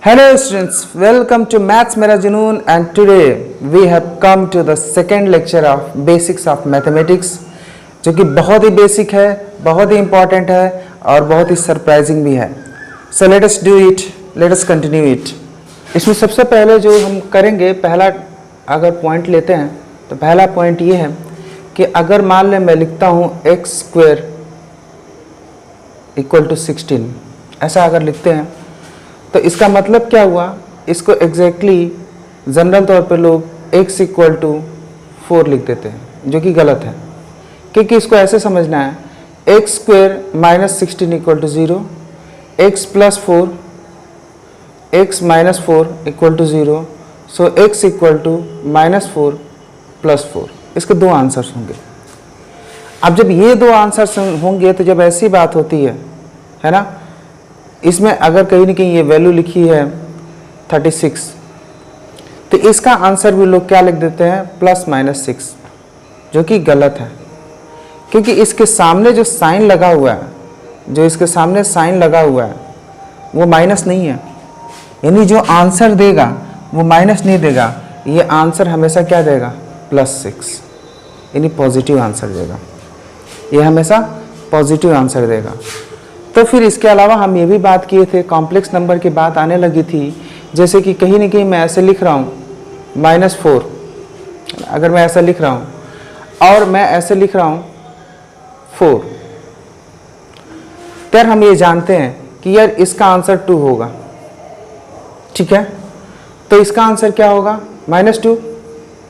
Hello students, welcome to Maths Mera Junoon and today we have come to the second lecture of Basics of Mathematics जो कि बहुत ही basic है, बहुत ही important है और बहुत ही सरप्राइजिंग भी है. So let us do it, let us continue it. इसमें सबसे पहले जो हम करेंगे, पहला अगर पॉइंट लेते हैं तो पहला पॉइंट ये है कि अगर मान लें मैं लिखता हूँ x स्क्वायर इक्वल टू 16, ऐसा अगर लिखते हैं तो इसका मतलब क्या हुआ. इसको एग्जैक्टली जनरल तौर पे लोग x इक्वल टू 4 लिख देते हैं, जो कि गलत है, क्योंकि इसको ऐसे समझना है x square minus 16 equal to 0, x plus 4, x minus 4 equal to 0, so x equal to minus 4 plus 4. इसके दो आंसर्स होंगे. अब जब ये दो आंसर्स होंगे तो जब ऐसी बात होती है ना, इसमें अगर कहीं ना कहीं ये वैल्यू लिखी है 36 तो इसका आंसर भी लोग क्या लिख देते हैं प्लस माइनस 6, जो कि गलत है, क्योंकि इसके सामने जो साइन लगा हुआ है, जो इसके सामने साइन लगा हुआ है वो माइनस नहीं है. यानी जो आंसर देगा वो माइनस नहीं देगा, ये आंसर हमेशा क्या देगा प्लस 6, यानी पॉजिटिव आंसर देगा. ये हमेशा पॉजिटिव आंसर देगा. तो फिर इसके अलावा हम ये भी बात किए थे, कॉम्प्लेक्स नंबर की बात आने लगी थी, जैसे कि कहीं ना कहीं मैं ऐसे लिख रहा हूँ -4, अगर मैं ऐसा लिख रहा हूँ और मैं ऐसे लिख रहा हूँ 4, तो हम ये जानते हैं कि यार इसका आंसर 2 होगा. ठीक है, तो इसका आंसर क्या होगा -2.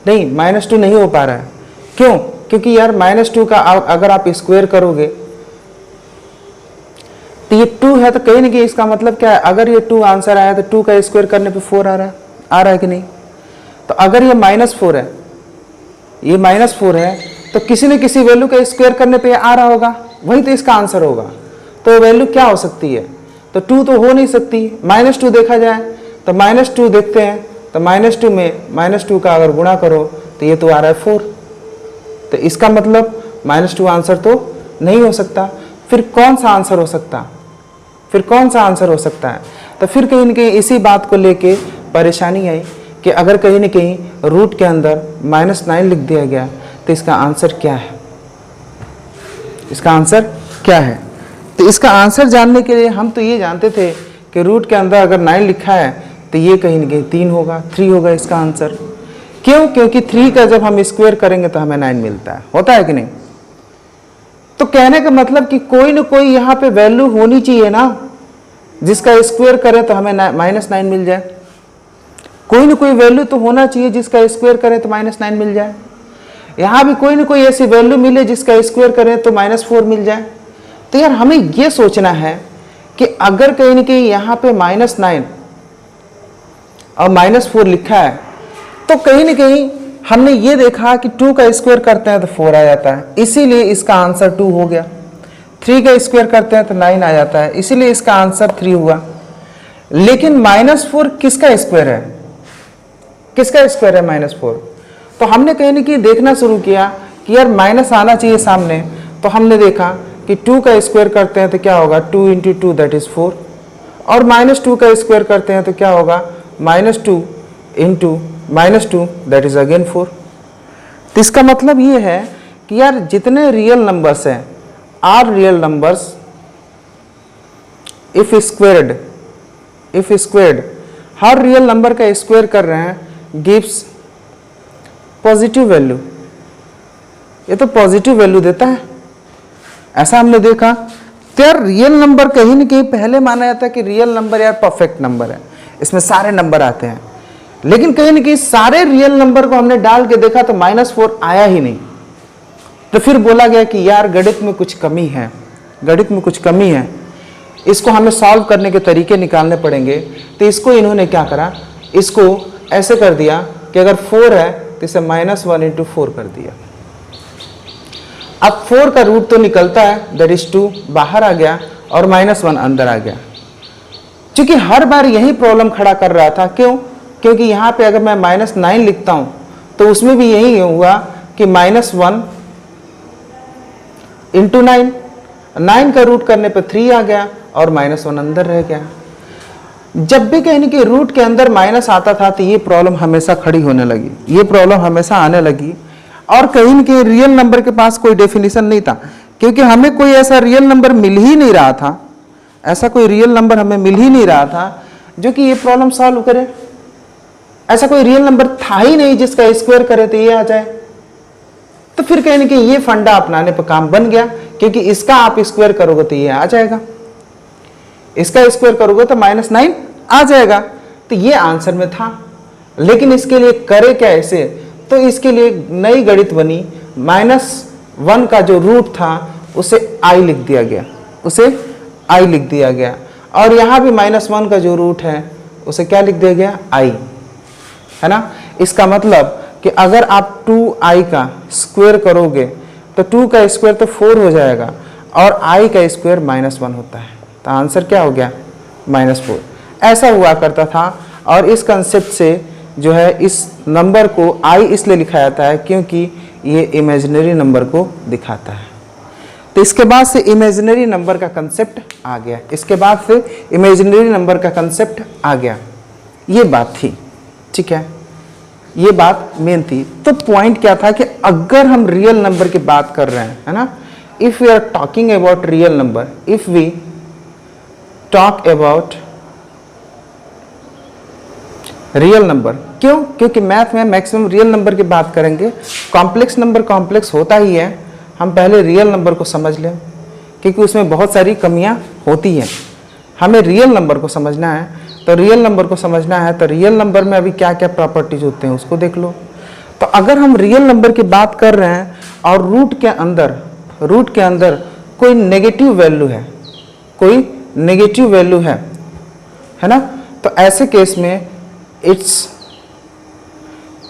नहीं, -2 नहीं हो पा रहा है. क्यों? क्योंकि यार -2 का अगर आप स्क्वायर करोगे तो ये 2 है, तो कहीं ना कहीं इसका मतलब क्या है, अगर ये 2 आंसर आया तो 2 का स्क्वायर करने पे 4 आ रहा है कि नहीं. तो अगर ये -4 है, ये -4 है, तो किसी न किसी वैल्यू का स्क्वायर करने पे आ रहा होगा, वही तो इसका आंसर होगा. तो वैल्यू क्या हो सकती है, तो 2 तो हो नहीं सकती. -2 देखा जाए तो -2 देखते हैं, तो -2 में -2 का अगर गुणा करो तो ये तो आ रहा है 4. तो इसका मतलब -2 आंसर तो नहीं हो सकता. फिर कौन सा आंसर हो सकता, फिर कौन सा आंसर हो सकता है. तो फिर कहीं ना कहीं इसी बात को लेके परेशानी आई कि अगर कहीं ना कहीं रूट के अंदर -9 लिख दिया गया तो इसका आंसर क्या है, इसका आंसर क्या है. तो इसका आंसर जानने के लिए हम तो ये जानते थे कि रूट के अंदर अगर 9 लिखा है तो ये कहीं ना कहीं 3 होगा, 3 होगा इसका आंसर. क्यों? क्योंकि 3 का जब हम स्क्वायर करेंगे तो हमें 9 मिलता है, होता है कि नहीं. तो कहने का मतलब कि कोई ना कोई यहाँ पे वैल्यू होनी चाहिए ना, जिसका स्क्वायर करें तो हमें -9 मिल जाए. कोई ना कोई वैल्यू तो होना चाहिए जिसका स्क्वायर करें तो -9 मिल जाए. यहाँ भी कोई ना कोई ऐसी वैल्यू मिले जिसका स्क्वायर करें तो -4 मिल जाए. तो यार हमें ये सोचना है कि अगर कहीं ना कहीं यहाँ पे -9 और -4 लिखा है तो कहीं ना कहीं हमने ये देखा कि 2 का स्क्वायर करते हैं तो 4 आ जाता है, इसीलिए इसका आंसर 2 हो गया. 3 का स्क्वायर करते हैं तो 9 आ जाता है, इसीलिए इसका आंसर 3 हुआ. लेकिन -4 किसका स्क्वायर है, किसका स्क्वायर है -4. तो हमने कहीं ना कहीं देखना शुरू किया कि यार माइनस आना चाहिए सामने. तो हमने देखा कि 2 का स्क्वायर करते हैं तो क्या होगा 2 × 2 दैट इज 4, और -2 का स्क्वायर करते हैं तो क्या होगा -2 × -2 दैट इज अगेन 4. तो इसका मतलब ये है कि यार जितने रियल नंबर्स हैं are real numbers if squared, हर रियल नंबर का स्क्वायर कर रहे हैं गिव्स पॉजिटिव वैल्यू. ये तो पॉजिटिव वैल्यू देता है, ऐसा हमने देखा. तो यार रियल नंबर कहीं ना कहीं पहले माना जाता है कि रियल नंबर यार परफेक्ट नंबर है, इसमें सारे नंबर आते हैं. लेकिन कहीं ना कहीं सारे रियल नंबर को हमने डाल के देखा तो -4 आया ही नहीं. तो फिर बोला गया कि यार गणित में कुछ कमी है, गणित में कुछ कमी है, इसको हमें सॉल्व करने के तरीके निकालने पड़ेंगे. तो इसको इन्होंने क्या करा, इसको ऐसे कर दिया कि अगर 4 है तो इसे -1 × 4 कर दिया. अब 4 का रूट तो निकलता है दैट इज 2 बाहर आ गया और -1 अंदर आ गया. क्योंकि हर बार यही प्रॉब्लम खड़ा कर रहा था. क्यों? क्योंकि यहाँ पे अगर मैं -9 लिखता हूँ तो उसमें भी यही हुआ कि -1 × 9, 9 का रूट करने पे 3 आ गया और -1 अंदर रह गया. जब भी कहीं कि रूट के अंदर माइनस आता था तो ये प्रॉब्लम हमेशा खड़ी होने लगी, ये प्रॉब्लम हमेशा आने लगी। और कहीं न कहीं रियल नंबर के पास कोई डेफिनेशन नहीं था, क्योंकि हमें कोई ऐसा रियल नंबर मिल ही नहीं रहा था, ऐसा कोई रियल नंबर हमें मिल ही नहीं रहा था जो कि ये प्रॉब्लम सॉल्व करे। ऐसा कोई रियल नंबर था ही नहीं जिसका स्क्वायर करे तो ये आ जाए। तो फिर कहीं ना कहीं ये फंडा अपनाने पर काम बन गया, क्योंकि इसका आप स्क्वायर करोगे तो ये आ जाएगा, इसका स्क्वायर करोगे तो -9 आ जाएगा। तो ये आंसर में था। लेकिन इसके लिए करे क्या ऐसे, तो इसके लिए नई गणित बनी, -1 का जो रूट था उसे i लिख दिया गया, उसे i लिख दिया गया। और यहाँ भी -1 का जो रूट है उसे क्या लिख दिया गया, i, है ना। इसका मतलब कि अगर आप 2i का स्क्वायर करोगे तो 2 का स्क्वायर तो 4 हो जाएगा और i का स्क्वायर -1 होता है, तो आंसर क्या हो गया, -4। ऐसा हुआ करता था। और इस कंसेप्ट से जो है इस नंबर को i इसलिए लिखा जाता है क्योंकि ये इमेजिनरी नंबर को दिखाता है। तो इसके बाद से इमेजिनरी नंबर का कंसेप्ट आ गया, इसके बाद से इमेजिनरी नंबर का कंसेप्ट आ गया। ये बात थी, ठीक है, ये बात मेन थी। तो पॉइंट क्या था कि अगर हम रियल नंबर की बात कर रहे हैं, है ना, if we are talking about real number, if we talk about real number, क्यों, क्योंकि मैथ में मैक्सिमम रियल नंबर की बात करेंगे। कॉम्प्लेक्स नंबर कॉम्प्लेक्स होता ही है, हम पहले रियल नंबर को समझ लें क्योंकि उसमें बहुत सारी कमियां होती हैं। हमें रियल नंबर को समझना है, तो रियल नंबर को समझना है तो रियल नंबर में अभी क्या क्या प्रॉपर्टीज होते हैं उसको देख लो। तो अगर हम रियल नंबर की बात कर रहे हैं और रूट के अंदर कोई नेगेटिव वैल्यू है, कोई नेगेटिव वैल्यू है ना, तो ऐसे केस में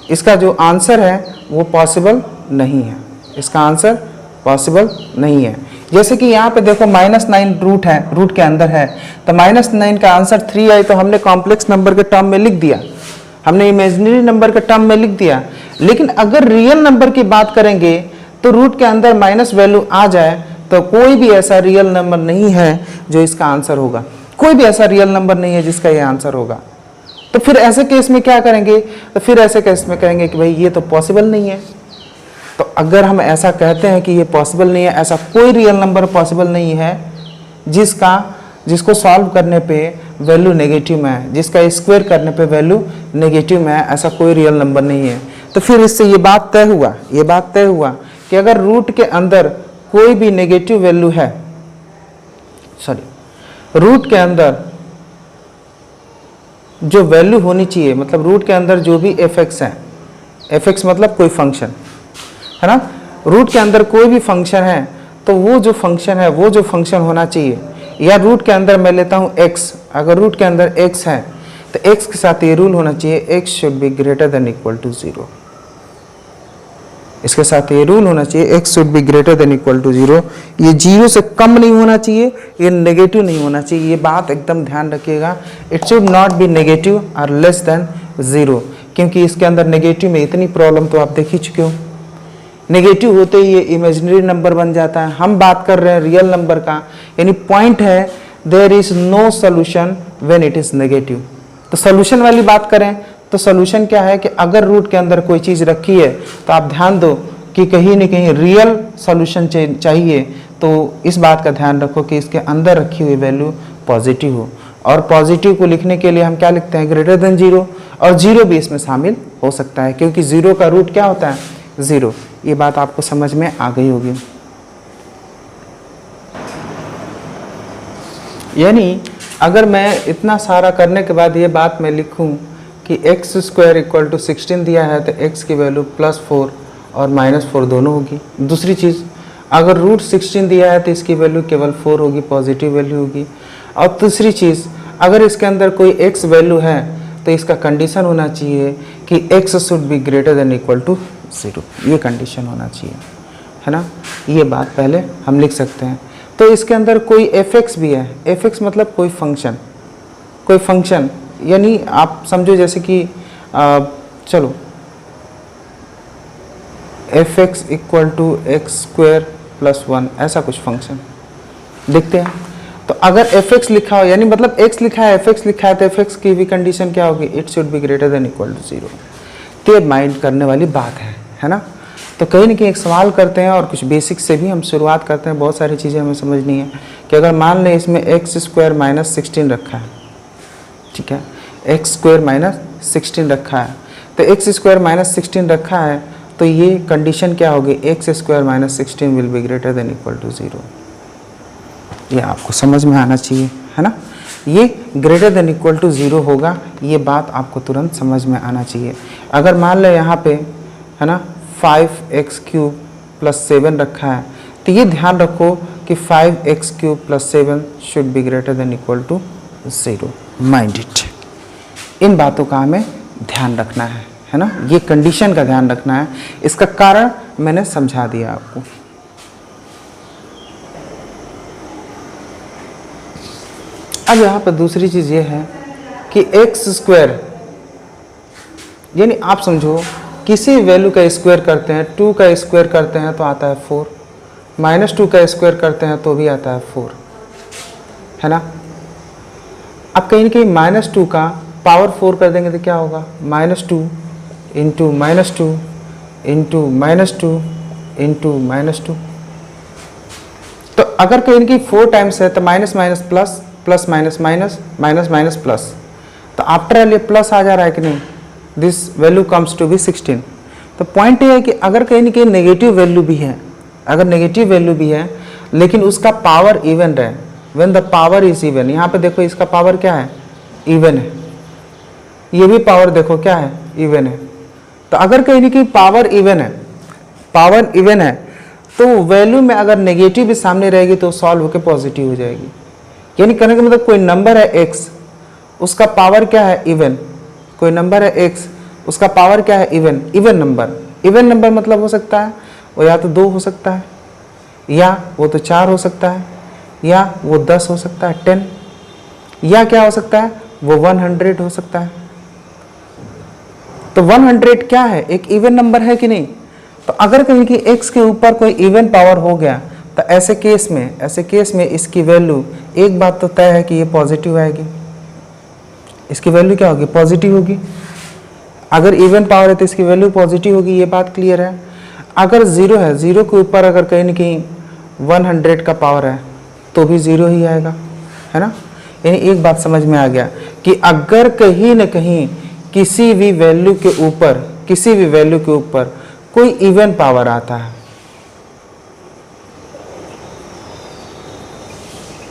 इसका जो आंसर है वो पॉसिबल नहीं है, इसका आंसर पॉसिबल नहीं है। जैसे कि यहाँ पे देखो -9 रूट है, रूट के अंदर है, तो -9 का आंसर 3 आई, तो हमने कॉम्प्लेक्स नंबर के टर्म में लिख दिया, हमने इमेजिनरी नंबर के टर्म में लिख दिया। लेकिन अगर रियल नंबर की बात करेंगे तो रूट के अंदर माइनस वैल्यू आ जाए तो कोई भी ऐसा रियल नंबर नहीं है जो इसका आंसर होगा, कोई भी ऐसा रियल नंबर नहीं है जिसका ये आंसर होगा। तो फिर ऐसे केस में क्या करेंगे, तो फिर ऐसे केस में कहेंगे कि भाई ये तो पॉसिबल नहीं है। तो अगर हम ऐसा कहते हैं कि ये पॉसिबल नहीं है, ऐसा कोई रियल नंबर पॉसिबल नहीं है जिसको सॉल्व करने पे वैल्यू नेगेटिव में है, जिसका स्क्वायर करने पे वैल्यू नेगेटिव में है, ऐसा कोई रियल नंबर नहीं है। तो फिर इससे ये बात तय हुआ कि अगर रूट के अंदर कोई भी नेगेटिव वैल्यू है, रूट के अंदर जो वैल्यू होनी चाहिए, मतलब रूट के अंदर जो भी fx है, fx मतलब कोई फंक्शन है ना, रूट के अंदर कोई भी फंक्शन है तो वो जो फंक्शन होना चाहिए, या रूट के अंदर मैं लेता हूँ x, अगर रूट के अंदर x है तो x के साथ ये रूल होना चाहिए, x should be greater than equal to 0, इसके साथ ये रूल होना चाहिए, x should be greater than equal to 0, ये 0 से कम नहीं होना चाहिए, ये नेगेटिव नहीं होना चाहिए, ये बात एकदम ध्यान रखिएगा। It should not be negative और लेस देन 0, क्योंकि इसके अंदर नेगेटिव में इतनी प्रॉब्लम तो आप देख ही चुके हो, नेगेटिव होते ही ये इमेजिनरी नंबर बन जाता है। हम बात कर रहे हैं रियल नंबर का, यानी पॉइंट है there is no solution when it is negative. तो सोल्यूशन वाली बात करें तो सोल्यूशन क्या है कि अगर रूट के अंदर कोई चीज़ रखी है तो आप ध्यान दो कि कहीं न कहीं रियल सोल्यूशन चाहिए, तो इस बात का ध्यान रखो कि इसके अंदर रखी हुई वैल्यू पॉजिटिव हो। और पॉजिटिव को लिखने के लिए हम क्या लिखते हैं, ग्रेटर देन 0, और 0 भी इसमें शामिल हो सकता है क्योंकि 0 का रूट क्या होता है, 0। ये बात आपको समझ में आ गई होगी। यानी अगर मैं इतना सारा करने के बाद ये बात मैं लिखूं कि x स्क्वायर इक्वल टू 16 दिया है तो x की वैल्यू +4 और -4 दोनों होगी। दूसरी चीज़, अगर रूट 16 दिया है तो इसकी वैल्यू केवल 4 होगी, पॉजिटिव वैल्यू होगी। और दूसरी चीज़, अगर इसके अंदर कोई x वैल्यू है तो इसका कंडीशन होना चाहिए कि x should be greater than equal to 0, ये कंडीशन होना चाहिए, है ना। ये बात पहले हम लिख सकते हैं। तो इसके अंदर कोई fx भी है, fx मतलब कोई फंक्शन, यानी आप समझो जैसे कि चलो fx इक्वल टू x² + 1, ऐसा कुछ फंक्शन लिखते हैं। तो अगर fx लिखा हो, यानी मतलब x लिखा है fx लिखा है, तो fx की भी कंडीशन क्या होगी, it should be greater than equal to 0। तो ये माइंड करने वाली बात है ना। तो कहीं ना कहीं एक सवाल करते हैं और कुछ बेसिक से भी हम शुरुआत करते हैं। बहुत सारी चीज़ें हमें समझनी है कि अगर मान लें इसमें एक्स स्क्वायर माइनस 16 रखा है, ठीक है, एक्स स्क्वायर माइनस 16 रखा है, तो एक्स स्क्वायर माइनस 16 रखा है, तो ये कंडीशन क्या होगी, x square minus 16 will be greater than equal to 0। ये आपको समझ में आना चाहिए, है ना। ये ग्रेटर देन इक्वल टू 0 होगा, ये बात आपको तुरंत समझ में आना चाहिए। अगर मान लो यहाँ पे, है ना, 5x³ प्लस 7 रखा है, तो ये ध्यान रखो कि 5x³ plus 7 should be greater than equal to 0। Mind it, इन बातों का हमें ध्यान रखना है ना। ये कंडीशन का ध्यान रखना है। इसका कारण मैंने समझा दिया आपको। अब यहाँ पर दूसरी चीज़ ये है कि एक्स स्क्वायर, यानी आप समझो किसी वैल्यू का स्क्वायर करते हैं, 2 का स्क्वायर करते हैं तो आता है 4, -2 का स्क्वायर करते हैं तो भी आता है 4, है ना। अब कहीं ना कहीं -2 का पावर 4 कर देंगे तो क्या होगा, -2 इंटू -2 इंटू -2 इंटू -2। तो अगर कहीं ना कहीं 4 टाइम्स है तो minus minus plus, plus minus minus, minus minus plus, तो आफ्टर ऑल ये प्लस आ जा रहा है कि नहीं, this value comes to be 16। तो पॉइंट ये है कि अगर कहीं ना कहीं नेगेटिव वैल्यू भी है, अगर नेगेटिव वैल्यू भी है लेकिन उसका पावर इवन रहे, when the power is even, यहाँ पे देखो इसका पावर क्या है, इवन है, ये भी पावर देखो क्या है, इवन है। तो अगर कहीं ना कहीं पावर इवन है, पावर इवन है, तो वैल्यू में अगर नेगेटिव भी सामने रहेगी तो सॉल्व होकर पॉजिटिव हो जाएगी। यानी कहने का मतलब कोई नंबर है x, उसका पावर क्या है, इवन। कोई नंबर है x, उसका पावर क्या है, even. Even number, even number मतलब हो सकता है वो या तो 2 हो सकता है, या वो तो 4 हो सकता है, या वो 10 हो सकता है, 10, या क्या हो सकता है, वो 100 हो सकता है। तो 100 क्या है, एक इवन नंबर है कि नहीं। तो अगर कहीं कि x के ऊपर कोई इवन पावर हो गया तो ऐसे केस में इसकी वैल्यू, एक बात तो तय है कि ये पॉजिटिव आएगी, इसकी वैल्यू क्या होगी, पॉजिटिव होगी। अगर इवन पावर है तो इसकी वैल्यू पॉजिटिव होगी, ये बात क्लियर है। अगर 0 है, 0 के ऊपर अगर कहीं ना कहीं 100 का पावर है तो भी 0 ही आएगा, है ना। यानी एक बात समझ में आ गया कि अगर कहीं ना कहीं किसी भी वैल्यू के ऊपर कोई इवन पावर आता है,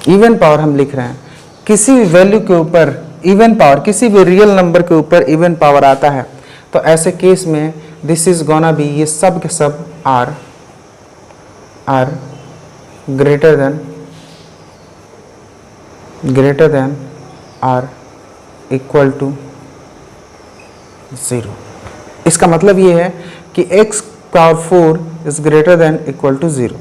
इवन पावर हम लिख रहे हैं, किसी भी वैल्यू के ऊपर इवन पावर, किसी भी रियल नंबर के ऊपर इवन पावर आता है, तो ऐसे केस में दिस इज गोना बी, ये सब के सब are greater than or equal to 0। इसका मतलब ये है कि x power 4 is greater than equal to 0,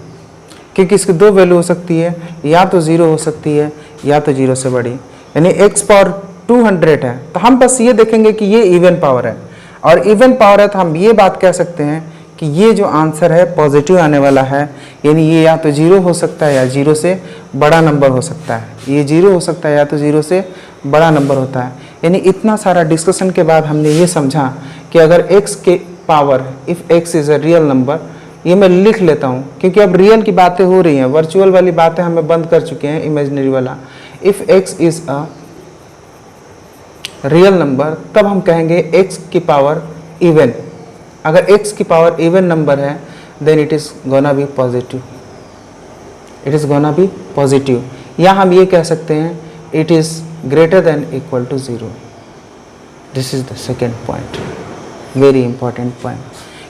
क्योंकि इसकी 2 वैल्यू हो सकती है, या तो 0 हो सकती है या तो 0 से बड़ी। यानी x पावर 200 है तो हम बस ये देखेंगे कि ये इवन पावर है, और इवन पावर है तो हम ये बात कह सकते हैं कि ये जो आंसर है पॉजिटिव आने वाला है। यानी ये या तो 0 हो सकता है या 0 से बड़ा नंबर हो सकता है, ये 0 हो सकता है या तो 0 से बड़ा नंबर होता है। यानी इतना सारा डिस्कशन के बाद हमने ये समझा कि अगर x के power, if x is a real number, ये मैं लिख लेता हूँ क्योंकि अब रियल की बातें हो रही हैं, वर्चुअल वाली बातें हमें बंद कर चुके हैं, इमेजिनरी वाला। If x is a real number तब हम कहेंगे x की पावर इवन। अगर x की पावर इवन नंबर है then it is gonna be positive, it is gonna be positive. या हम ये कह सकते हैं it is greater than equal to 0। This is the second point, very important point,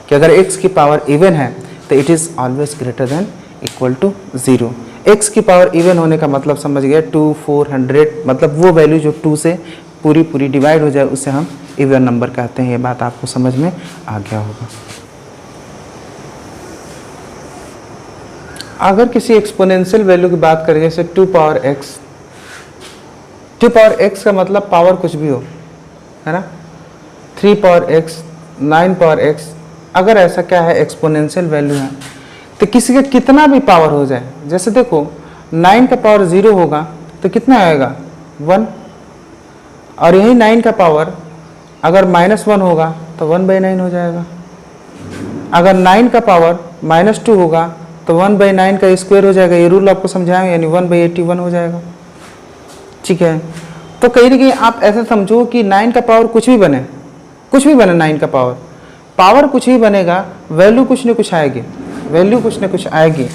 कि अगर x की पावर इवन है तो it is always greater than equal to 0। x की पावर इवन होने का मतलब समझ गया, 2, 400, मतलब वो वैल्यू जो 2 से पूरी डिवाइड हो जाए उसे हम इवन नंबर कहते हैं। ये बात आपको समझ में आ गया होगा। अगर किसी एक्सपोनेंशियल वैल्यू की बात करें, जैसे 2 पावर x का मतलब पावर कुछ भी हो, है ना, 3 पावर x, 9 पावर x, अगर ऐसा क्या है एक्सपोनेंशियल वैल्यू है तो किसी का कितना भी पावर हो जाए, जैसे देखो 9 का पावर 0 होगा तो कितना आएगा 1, और यही 9 का पावर अगर -1 होगा तो 1/9 हो जाएगा। अगर 9 का पावर -2 होगा तो 1/9 का स्क्वायर हो जाएगा। ये रूल आपको समझाएं, यानी 1/81 हो जाएगा। ठीक है, तो कहीं ना कहीं आप ऐसा समझो कि 9 का पावर कुछ भी बने 9 का पावर कुछ भी बनेगा, वैल्यू कुछ न कुछ आएगी, वैल्यू कुछ न कुछ आएगी।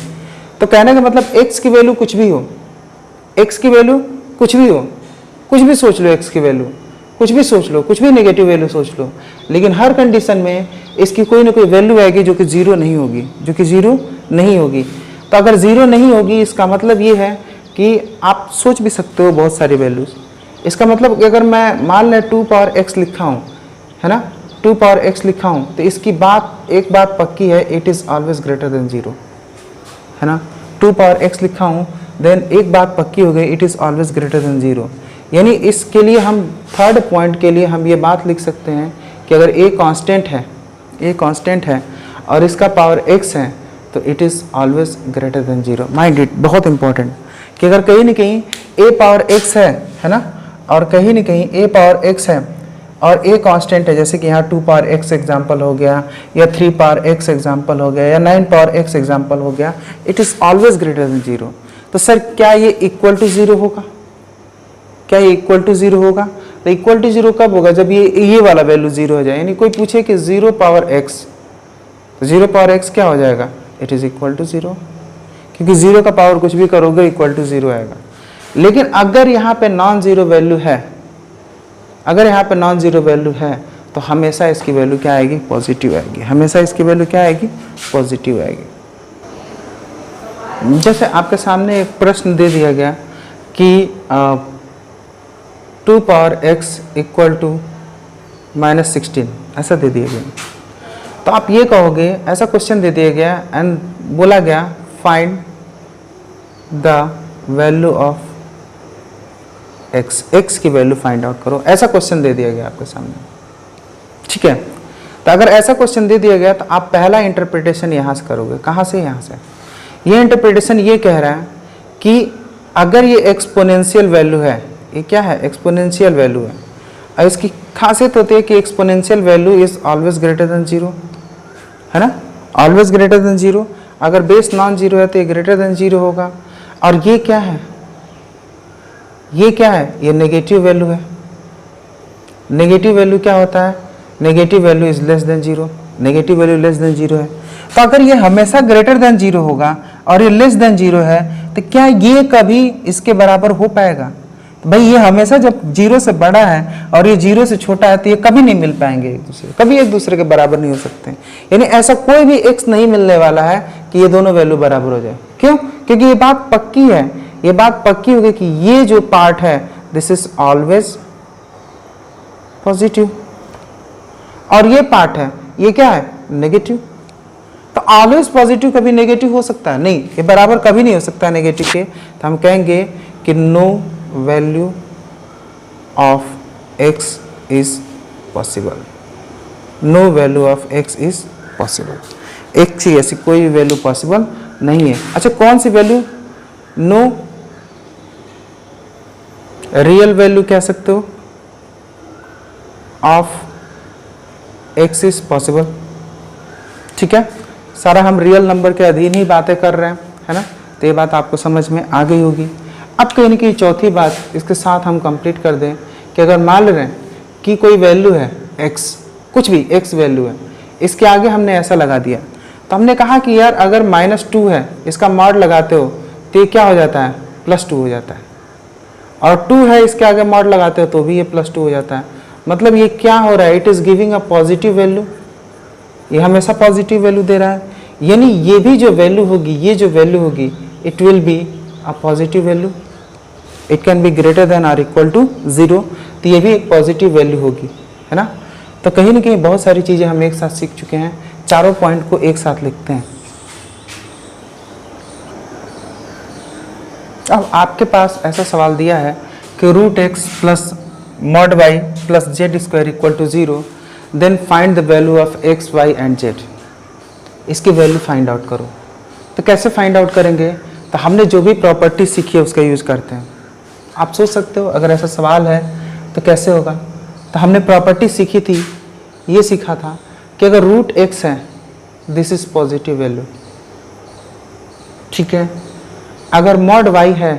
तो कहने का मतलब x की वैल्यू कुछ भी हो, x की वैल्यू कुछ भी हो, कुछ भी सोच लो, x की वैल्यू कुछ भी सोच लो, कुछ भी नेगेटिव वैल्यू सोच लो, लेकिन हर कंडीशन में इसकी कोई ना कोई वैल्यू आएगी जो कि 0 नहीं होगी, जो कि 0 नहीं होगी। तो अगर 0 नहीं होगी इसका मतलब ये है कि आप सोच भी सकते हो बहुत सारी वैल्यूज। इसका मतलब कि अगर मैं मान लें 2 पावर x लिखा हूँ, है ना, 2 पावर x लिखा हूँ, तो इसकी एक बात पक्की है, it is always greater then 0, है ना। 2 पावर x लिखा हूँ, देन एक बात पक्की हो गई, it is always greater then 0। यानी इसके लिए हम थर्ड पॉइंट के लिए हम ये बात लिख सकते हैं कि अगर a कांस्टेंट है और इसका पावर x है तो it is always greater then 0। Mind it, बहुत इंपॉर्टेंट कि अगर कहीं ना कहीं a पावर x है ना, और कहीं ना कहीं a पावर x है और a कांस्टेंट है, जैसे कि यहाँ 2 पावर x एग्जाम्पल हो गया, या 3 पावर x एग्जाम्पल हो गया, या 9 पावर x एग्जाम्पल हो गया, it is always greater then 0। तो सर क्या ये इक्वल टू 0 होगा? क्या ये इक्वल टू 0 होगा? तो इक्वल टू 0 कब होगा? जब ये वाला वैल्यू 0 हो जाए। यानी कोई पूछे कि 0 पावर x, तो 0 पावर x क्या हो जाएगा? इट इज़ इक्वल टू 0, क्योंकि 0 का पावर कुछ भी करोगे इक्वल टू 0 आएगा। लेकिन अगर यहाँ पे नॉन ज़ीरो वैल्यू है, अगर यहाँ पे नॉन ज़ीरो वैल्यू है, तो हमेशा इसकी वैल्यू क्या आएगी? पॉजिटिव आएगी। हमेशा इसकी वैल्यू क्या आएगी? पॉजिटिव आएगी। जैसे आपके सामने एक प्रश्न दे दिया गया कि 2 पावर x इक्वल टू -16, ऐसा दे दिया गया। तो आप ये कहोगे, ऐसा क्वेश्चन दे दिया गया एंड बोला गया find the value of x की वैल्यू फाइंड आउट करो, ऐसा क्वेश्चन दे दिया गया आपके सामने। ठीक है, तो अगर ऐसा क्वेश्चन दे दिया गया तो आप पहला इंटरप्रिटेशन यहाँ से करोगे। कहाँ से? यहाँ से। ये इंटरप्रिटेशन ये कह रहा है कि अगर ये एक्सपोनेंशियल वैल्यू है, ये क्या है? एक्सपोनेंशियल वैल्यू है, और इसकी खासियत होती है कि exponential value is always greater then 0, है ना, ऑलवेज ग्रेटर देन 0। अगर बेस नॉन जीरो है तो ये ग्रेटर देन 0 होगा। और ये क्या है? ये क्या है? ये नेगेटिव वैल्यू है। नेगेटिव वैल्यू क्या होता है? Negative value is less than 0, negative value less than 0 है। तो अगर ये हमेशा ग्रेटर देन 0 होगा और ये लेस देन 0 है, तो क्या ये कभी इसके बराबर हो पाएगा? तो भाई ये हमेशा जब 0 से बड़ा है और ये 0 से छोटा है तो ये कभी नहीं मिल पाएंगे एक दूसरे, कभी एक दूसरे के बराबर नहीं हो सकते। यानी ऐसा कोई भी x नहीं मिलने वाला है कि ये दोनों वैल्यू बराबर हो जाए। क्यों? क्योंकि ये बात पक्की है, ये बात पक्की होगी कि ये जो पार्ट है दिस इज ऑलवेज पॉजिटिव, और ये पार्ट है ये क्या है? नेगेटिव। तो ऑलवेज पॉजिटिव कभी नेगेटिव हो सकता है? नहीं, ये बराबर कभी नहीं हो सकता नेगेटिव के। तो हम कहेंगे कि no value of x is possible, no value of x is possible. x की ऐसी कोई भी वैल्यू पॉसिबल नहीं है। अच्छा, कौन सी वैल्यू? नो रियल वैल्यू कह सकते हो ऑफ x इज पॉसिबल। ठीक है, सारा हम रियल नंबर के अधीन ही बातें कर रहे हैं, है ना। तो ये बात आपको समझ में आ गई होगी। अब कहीं ना कहीं चौथी बात इसके साथ हम कंप्लीट कर दें कि अगर मान रहे हैं कि कोई वैल्यू है x, कुछ भी x वैल्यू है, इसके आगे हमने ऐसा लगा दिया, तो हमने कहा कि यार अगर -2 है, इसका मॉड लगाते हो तो ये क्या हो जाता है? +2 हो जाता है। और 2 है, इसके आगे मॉड लगाते हो तो भी ये +2 हो जाता है। मतलब ये क्या हो रहा है? It is giving a positive value, ये हमेशा पॉजिटिव वैल्यू दे रहा है। यानी ये भी जो वैल्यू होगी, ये जो वैल्यू होगी, it will be a positive value, it can be greater then और इक्वल टू 0। तो ये भी एक पॉजिटिव वैल्यू होगी, है ना। तो कहीं ना कहीं बहुत सारी चीज़ें हम एक साथ सीख चुके हैं। चारों पॉइंट को एक साथ लिखते हैं। अब आपके पास ऐसा सवाल दिया है कि √x plus mod y plus z square equal to 0, then find the value of x, y and z। इसकी वैल्यू फाइंड आउट करो। तो कैसे फाइंड आउट करेंगे? तो तो हमने जो भी प्रॉपर्टी सीखी है उसका यूज़ करते हैं। आप सोच सकते हो अगर ऐसा सवाल है तो कैसे होगा। तो हमने प्रॉपर्टी सीखी थी, ये सीखा था कि अगर रूट एक्स है दिस इज पॉजिटिव वैल्यू, ठीक है। अगर मॉड वाई है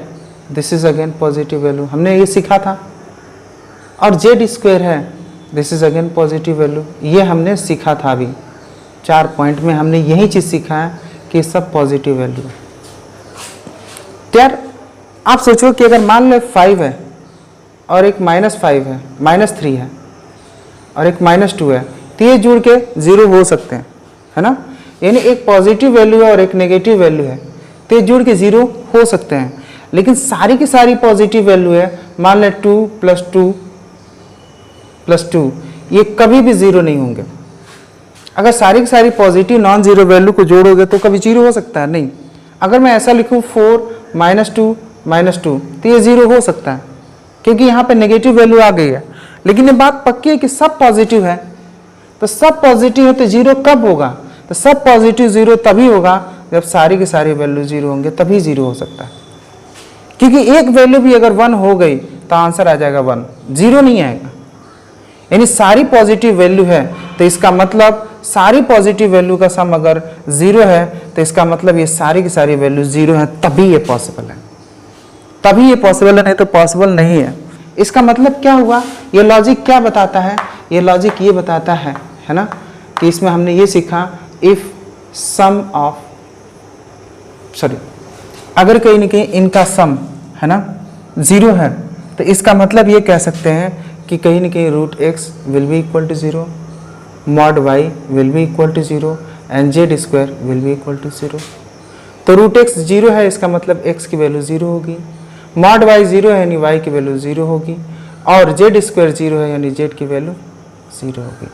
this is again positive value, हमने ये सीखा था। और जेड स्क्वायर है this is again positive value, ये हमने सीखा था। अभी 4 पॉइंट में हमने यही चीज़ सीखा है कि सब पॉजिटिव वैल्यू है। तो यार आप सोचो कि अगर मान लो 5 है और एक -5 है, -3 है और एक -2 है, तो ये जुड़ के 0 हो सकते हैं, है ना। यानी एक पॉजिटिव वैल्यू है और एक नेगेटिव वैल्यू है, तो ये जुड़ के 0 हो सकते हैं। लेकिन सारी की सारी पॉजिटिव वैल्यू है, मान लें 2 + 2 + 2, ये कभी भी 0 नहीं होंगे। अगर सारी की सारी पॉजिटिव नॉन जीरो वैल्यू को जोड़ोगे तो कभी 0 हो सकता है? नहीं। अगर मैं ऐसा लिखूं 4 -2 -2, तो ये 0 हो सकता है क्योंकि यहाँ पे नेगेटिव वैल्यू आ गई है। लेकिन ये बात पक्की है कि सब पॉजिटिव है, तो सब पॉजिटिव है तो 0 कब होगा? तो सब पॉजिटिव 0 तभी होगा जब सारी की सारी वैल्यू 0 होंगे, तभी 0 हो सकता है। क्योंकि एक वैल्यू भी अगर 1 हो गई तो आंसर आ जाएगा 1, 0 नहीं आएगा। यानी सारी पॉजिटिव वैल्यू है तो इसका मतलब सारी पॉजिटिव वैल्यू का सम अगर 0 है तो इसका मतलब ये सारी की सारी वैल्यू 0 है, तभी ये पॉसिबल है, तभी ये पॉसिबल है, नहीं तो पॉसिबल नहीं है। इसका मतलब क्या हुआ? ये लॉजिक क्या बताता है? ये लॉजिक ये बताता है ना, कि इसमें हमने ये सीखा इफ सम ऑफ अगर कहीं ना कहीं इनका सम है ना 0 है, तो इसका मतलब ये कह सकते हैं कि कहीं ना कहीं root x will be equal to 0, mod y will be equal to 0 and z square will be equal to 0। तो रूट एक्स 0 है, इसका मतलब x की वैल्यू 0 होगी, मॉड वाई 0 है यानी y की वैल्यू 0 होगी, और जेड स्क्वायर 0 है यानी z की वैल्यू 0 होगी।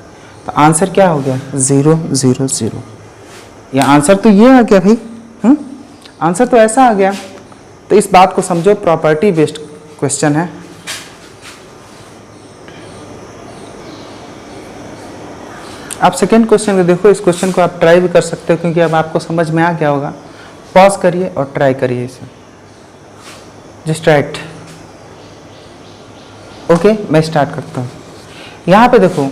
तो आंसर क्या हो गया? 0 0 0। या आंसर तो ये आ गया भाई, आंसर तो ऐसा आ गया। तो इस बात को समझो, प्रॉपर्टी बेस्ड क्वेश्चन है। आप सेकेंड क्वेश्चन को देखो, इस क्वेश्चन को आप ट्राई भी कर सकते हो क्योंकि अब आपको समझ में आ गया होगा। पॉज करिए और ट्राई करिए इसे, जस्ट राइट। ओके, मैं स्टार्ट करता हूँ। यहाँ पे देखो,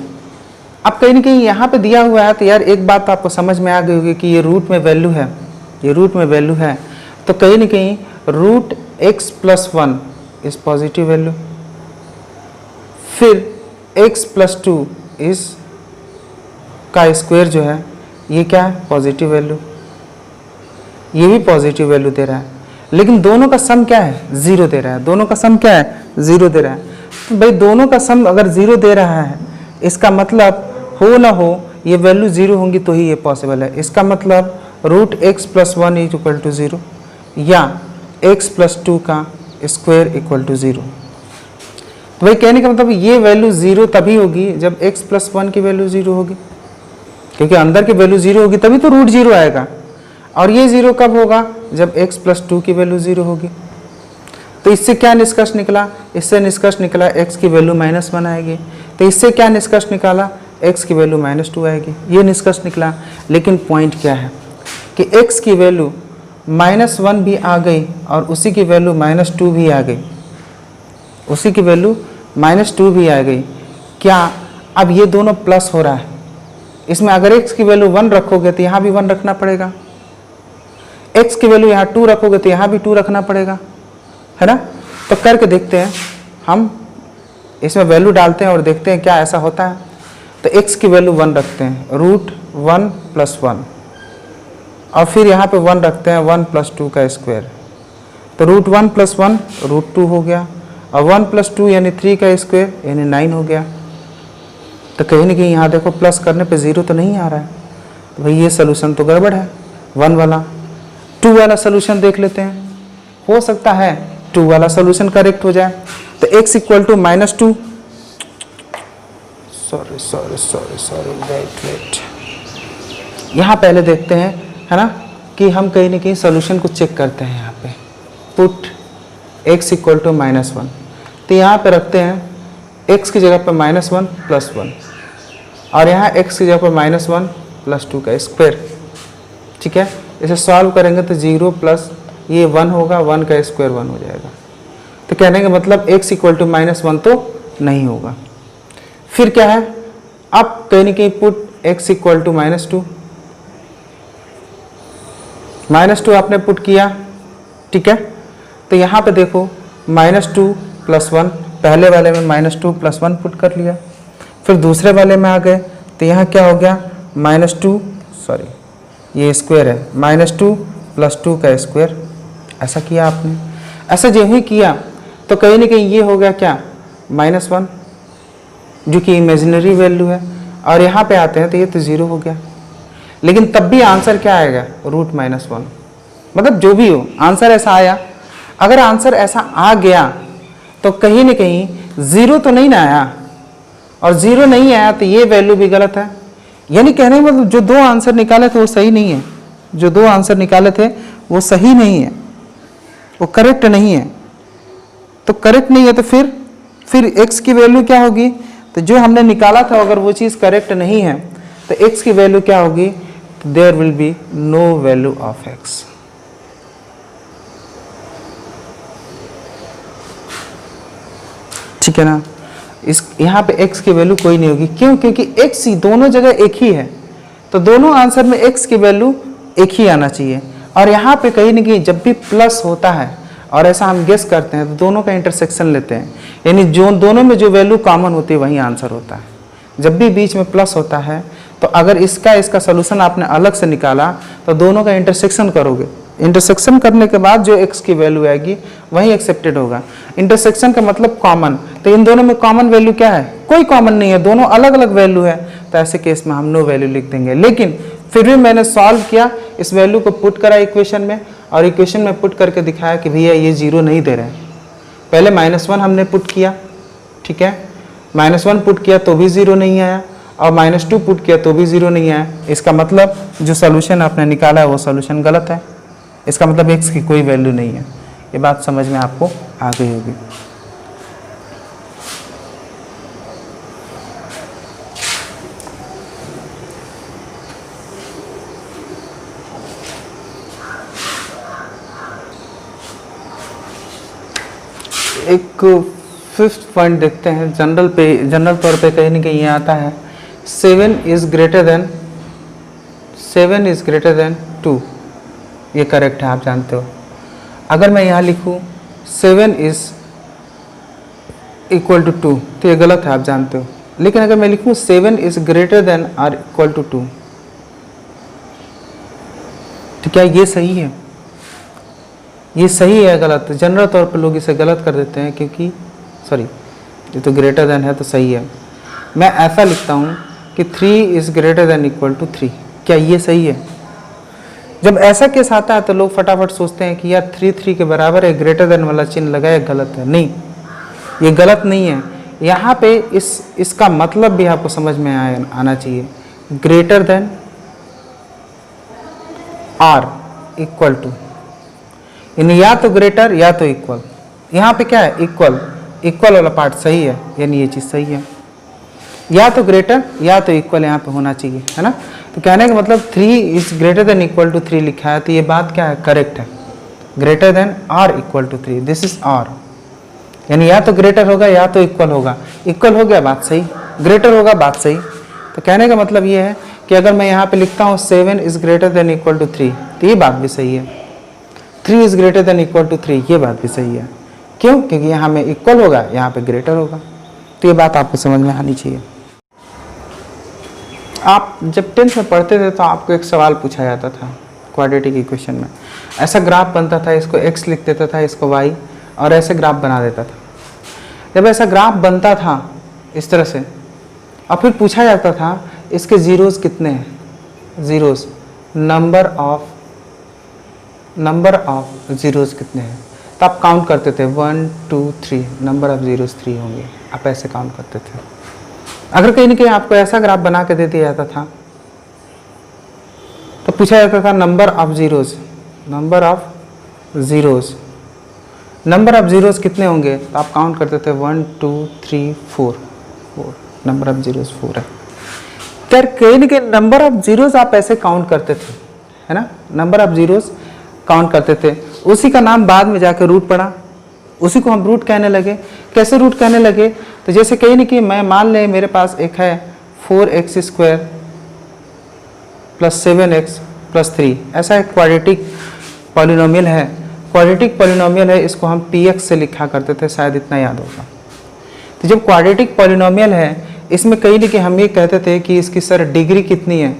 अब कहीं ना कहीं यहाँ पे दिया हुआ है, तो यार एक बात तो आपको समझ में आ गई होगी कि ये रूट में वैल्यू है, ये रूट में वैल्यू है, तो कहीं ना कहीं root x plus 1 is positive value, फिर x प्लस 2 इज का स्क्वायर जो है ये क्या है? पॉजिटिव वैल्यू, ये भी पॉजिटिव वैल्यू दे रहा है, लेकिन दोनों का सम क्या है? 0 दे रहा है। दोनों का सम क्या है? 0 दे रहा है। तो भाई दोनों का सम अगर 0 दे रहा है, इसका मतलब हो ना हो ये वैल्यू 0 होंगी तो ही ये पॉसिबल है। इसका मतलब root x plus 1 is equal to 0 या x प्लस 2 का स्क्वायर इक्वल टू 0। तो भाई कहने का मतलब ये वैल्यू 0 तभी होगी जब x प्लस 1 की वैल्यू 0 होगी, क्योंकि अंदर की वैल्यू 0 होगी तभी तो रूट 0 आएगा। और ये 0 कब होगा? जब x प्लस 2 की वैल्यू 0 होगी। तो इससे क्या निष्कर्ष निकला? इससे निष्कर्ष निकला x की वैल्यू -1 आएगी। तो इससे क्या निष्कर्ष निकाला? x की वैल्यू -2 आएगी, ये निष्कर्ष निकला। लेकिन पॉइंट क्या है कि x की वैल्यू -1 भी आ गई और उसी की वैल्यू -2 भी आ गई, उसी की वैल्यू -2 भी आ गई। क्या अब ये दोनों प्लस हो रहा है? इसमें अगर x की वैल्यू 1 रखोगे तो यहाँ भी 1 रखना पड़ेगा, x की वैल्यू यहाँ 2 रखोगे तो यहाँ भी 2 रखना पड़ेगा, है ना। तो करके देखते हैं, हम इसमें वैल्यू डालते हैं और देखते हैं क्या ऐसा होता है। तो x की वैल्यू 1 रखते हैं, रूट 1 प्लस 1, और फिर यहाँ पे 1 रखते हैं 1 प्लस 2 का स्क्वायर। तो रूट 1 प्लस 1 रूट 2 हो गया, और 1 प्लस 2 यानी 3 का स्क्वायर यानी 9 हो गया। तो कहीं ना कहीं यहाँ देखो प्लस करने पे 0 तो नहीं आ रहा है, तो भाई ये सोल्यूशन तो गड़बड़ है। 1 वाला 2 वाला सोल्यूशन देख लेते हैं, हो सकता है 2 वाला सोल्यूशन करेक्ट हो जाए। तो x equal to -2, sorry wait, यहाँ पहले देखते हैं, है ना, कि हम कहीं ना कहीं सोल्यूशन को चेक करते हैं। यहाँ पे पुट x इक्वल टू -1, तो यहाँ पे रखते हैं x की जगह पर -1 प्लस 1, और यहाँ x की जगह पर -1 प्लस 2 का स्क्वायर, ठीक है। इसे सॉल्व करेंगे तो 0 प्लस ये 1 होगा, 1 का स्क्वायर 1 हो जाएगा। तो कहने का मतलब x इक्वल टू -1 तो नहीं होगा। फिर क्या है, अब कहने की पुट x इक्वल टू -2, -2 आपने पुट किया, ठीक है। तो यहाँ पे देखो -2 + 1, पहले वाले में -2 + 1 पुट कर लिया, फिर दूसरे वाले में आ गए तो यहाँ क्या हो गया -2, सॉरी ये स्क्वायर है, -2 + 2 का स्क्वायर, ऐसा किया आपने। ऐसा जो ही किया तो कहीं ना कहीं ये हो गया क्या -1, जो कि इमेजिनरी वैल्यू है, और यहाँ पे आते हैं तो ये तो 0 हो गया। लेकिन तब भी आंसर क्या आएगा, √-1, मतलब जो भी हो आंसर ऐसा आया। अगर आंसर ऐसा आ गया तो कहीं ना कहीं 0 तो नहीं ना आया, और 0 नहीं आया तो ये वैल्यू भी गलत है। यानी कहने का मतलब जो 2 आंसर निकाले थे वो सही नहीं है, जो 2 आंसर निकाले थे वो सही नहीं है, वो करेक्ट नहीं है। तो करेक्ट नहीं है तो फिर x की वैल्यू क्या होगी, तो जो हमने निकाला था अगर वो चीज़ करेक्ट नहीं है तो x की वैल्यू क्या होगी, there will be no value of x। ठीक है ना, इस यहाँ पे x की वैल्यू कोई नहीं होगी। क्यों, क्योंकि x ही दोनों जगह एक ही है, तो दोनों आंसर में x की वैल्यू एक ही आना चाहिए। और यहाँ पे कहीं ना कहीं जब भी प्लस होता है और ऐसा हम गेस करते हैं तो दोनों का इंटरसेक्शन लेते हैं, यानी जो दोनों में जो वैल्यू कॉमन होती है वही आंसर होता है। जब भी बीच में प्लस होता है तो अगर इसका सोल्यूशन आपने अलग से निकाला तो दोनों का इंटरसेक्शन करोगे, इंटरसेक्शन करने के बाद जो x की वैल्यू आएगी वही एक्सेप्टेड होगा। इंटरसेक्शन का मतलब कॉमन, तो इन दोनों में कॉमन वैल्यू क्या है, कोई कॉमन नहीं है, दोनों अलग अलग वैल्यू है, तो ऐसे केस में हम नो वैल्यू लिख देंगे। लेकिन फिर भी मैंने सॉल्व किया, इस वैल्यू को पुट करा इक्वेशन में, और इक्वेशन में पुट करके दिखाया कि भैया ये 0 नहीं दे रहे हैं। पहले -1 हमने पुट किया, ठीक है, -1 पुट किया तो भी 0 नहीं आया, और -2 पुट किया तो भी 0 नहीं आया। इसका मतलब जो सोल्यूशन आपने निकाला है वो सोल्यूशन गलत है, इसका मतलब x की कोई वैल्यू नहीं है। ये बात समझ में आपको आ गई होगी। एक 5th पॉइंट देखते हैं, जनरल तौर पे कहीं ना कहीं ये आता है 7 इज ग्रेटर देन 2, ये करेक्ट है, आप जानते हो। अगर मैं यहाँ लिखूँ 7 इज इक्वल टू 2 तो ये गलत है, आप जानते हो। लेकिन अगर मैं लिखूँ 7 is greater than or equal to 2 तो क्या ये सही है, ये सही है गलत? जनरल तौर पर लोग इसे गलत कर देते हैं, क्योंकि सॉरी ये तो ग्रेटर देन है तो सही है। मैं ऐसा लिखता हूँ कि 3 is greater than equal to 3, क्या ये सही है? जब ऐसा केस आता है तो लोग फटाफट सोचते हैं कि यार 3 के बराबर है, ग्रेटर देन वाला चिन्ह लगाया गलत है। नहीं, ये गलत नहीं है। यहाँ पे इसका मतलब भी आपको समझ में आना चाहिए। Greater than or equal to, यानी या तो ग्रेटर या तो इक्वल। यहाँ पे क्या है, इक्वल वाला पार्ट सही है, यानी ये चीज़ सही है। या तो ग्रेटर या तो इक्वल यहाँ पे होना चाहिए, है ना। तो कहने का मतलब 3 is greater than equal to 3 लिखा है, तो ये बात क्या है, करेक्ट है। Greater than or equal to 3, this is or, यानी या तो ग्रेटर होगा या तो इक्वल होगा। इक्वल हो गया, बात सही, ग्रेटर होगा, बात सही। तो कहने का मतलब ये है कि अगर मैं यहाँ पे लिखता हूँ 7 is greater than equal to 3 तो ये बात भी सही है। 3 is greater than equal to 3 ये बात भी सही है। क्यों? क्योंकि यहाँ में इक्वल होगा, यहाँ पे ग्रेटर होगा। तो ये बात आपको समझ में आनी चाहिए। आप जब 10th में पढ़ते थे तो आपको एक सवाल पूछा जाता था क्वाड्रेटिक इक्वेशन में, ऐसा ग्राफ बनता था, इसको x लिख देता था, इसको y, और ऐसे ग्राफ बना देता था। जब ऐसा ग्राफ बनता था इस तरह से, और फिर पूछा जाता था इसके जीरोस कितने हैं, जीरोस, नंबर ऑफ जीरोस कितने हैं, तो आप काउंट करते थे 1 2 3, नंबर ऑफ जीरोस 3 होंगे, आप ऐसे काउंट करते थे। अगर कहीं ना कहीं आपको ऐसा ग्राफ बना के दे दिया जाता था तो पूछा जाता था नंबर ऑफ जीरोस कितने होंगे, तो आप काउंट करते थे 1 2 3 4, नंबर ऑफ जीरोस 4 है। यार कहीं ना कहीं नंबर ऑफ जीरोस आप ऐसे काउंट करते थे, है ना, नंबर ऑफ जीरोस काउंट करते थे। उसी का नाम बाद में जाकर रूट पड़ा, उसी को हम रूट कहने लगे। कैसे रूट कहने लगे? तो जैसे कहीं ना कि मैं मान लें मेरे पास एक है 4x² + 7x + 3, ऐसा एक क्वाड्रेटिक पॉलिनोमियल है। क्वाड्रेटिक पॉलिनोमियल है, इसको हम px से लिखा करते थे, शायद इतना याद होगा। तो जब क्वाड्रेटिक पॉलिनोमियल है, इसमें कहीं ना कहीं हम ये कहते थे कि इसकी सर डिग्री कितनी है?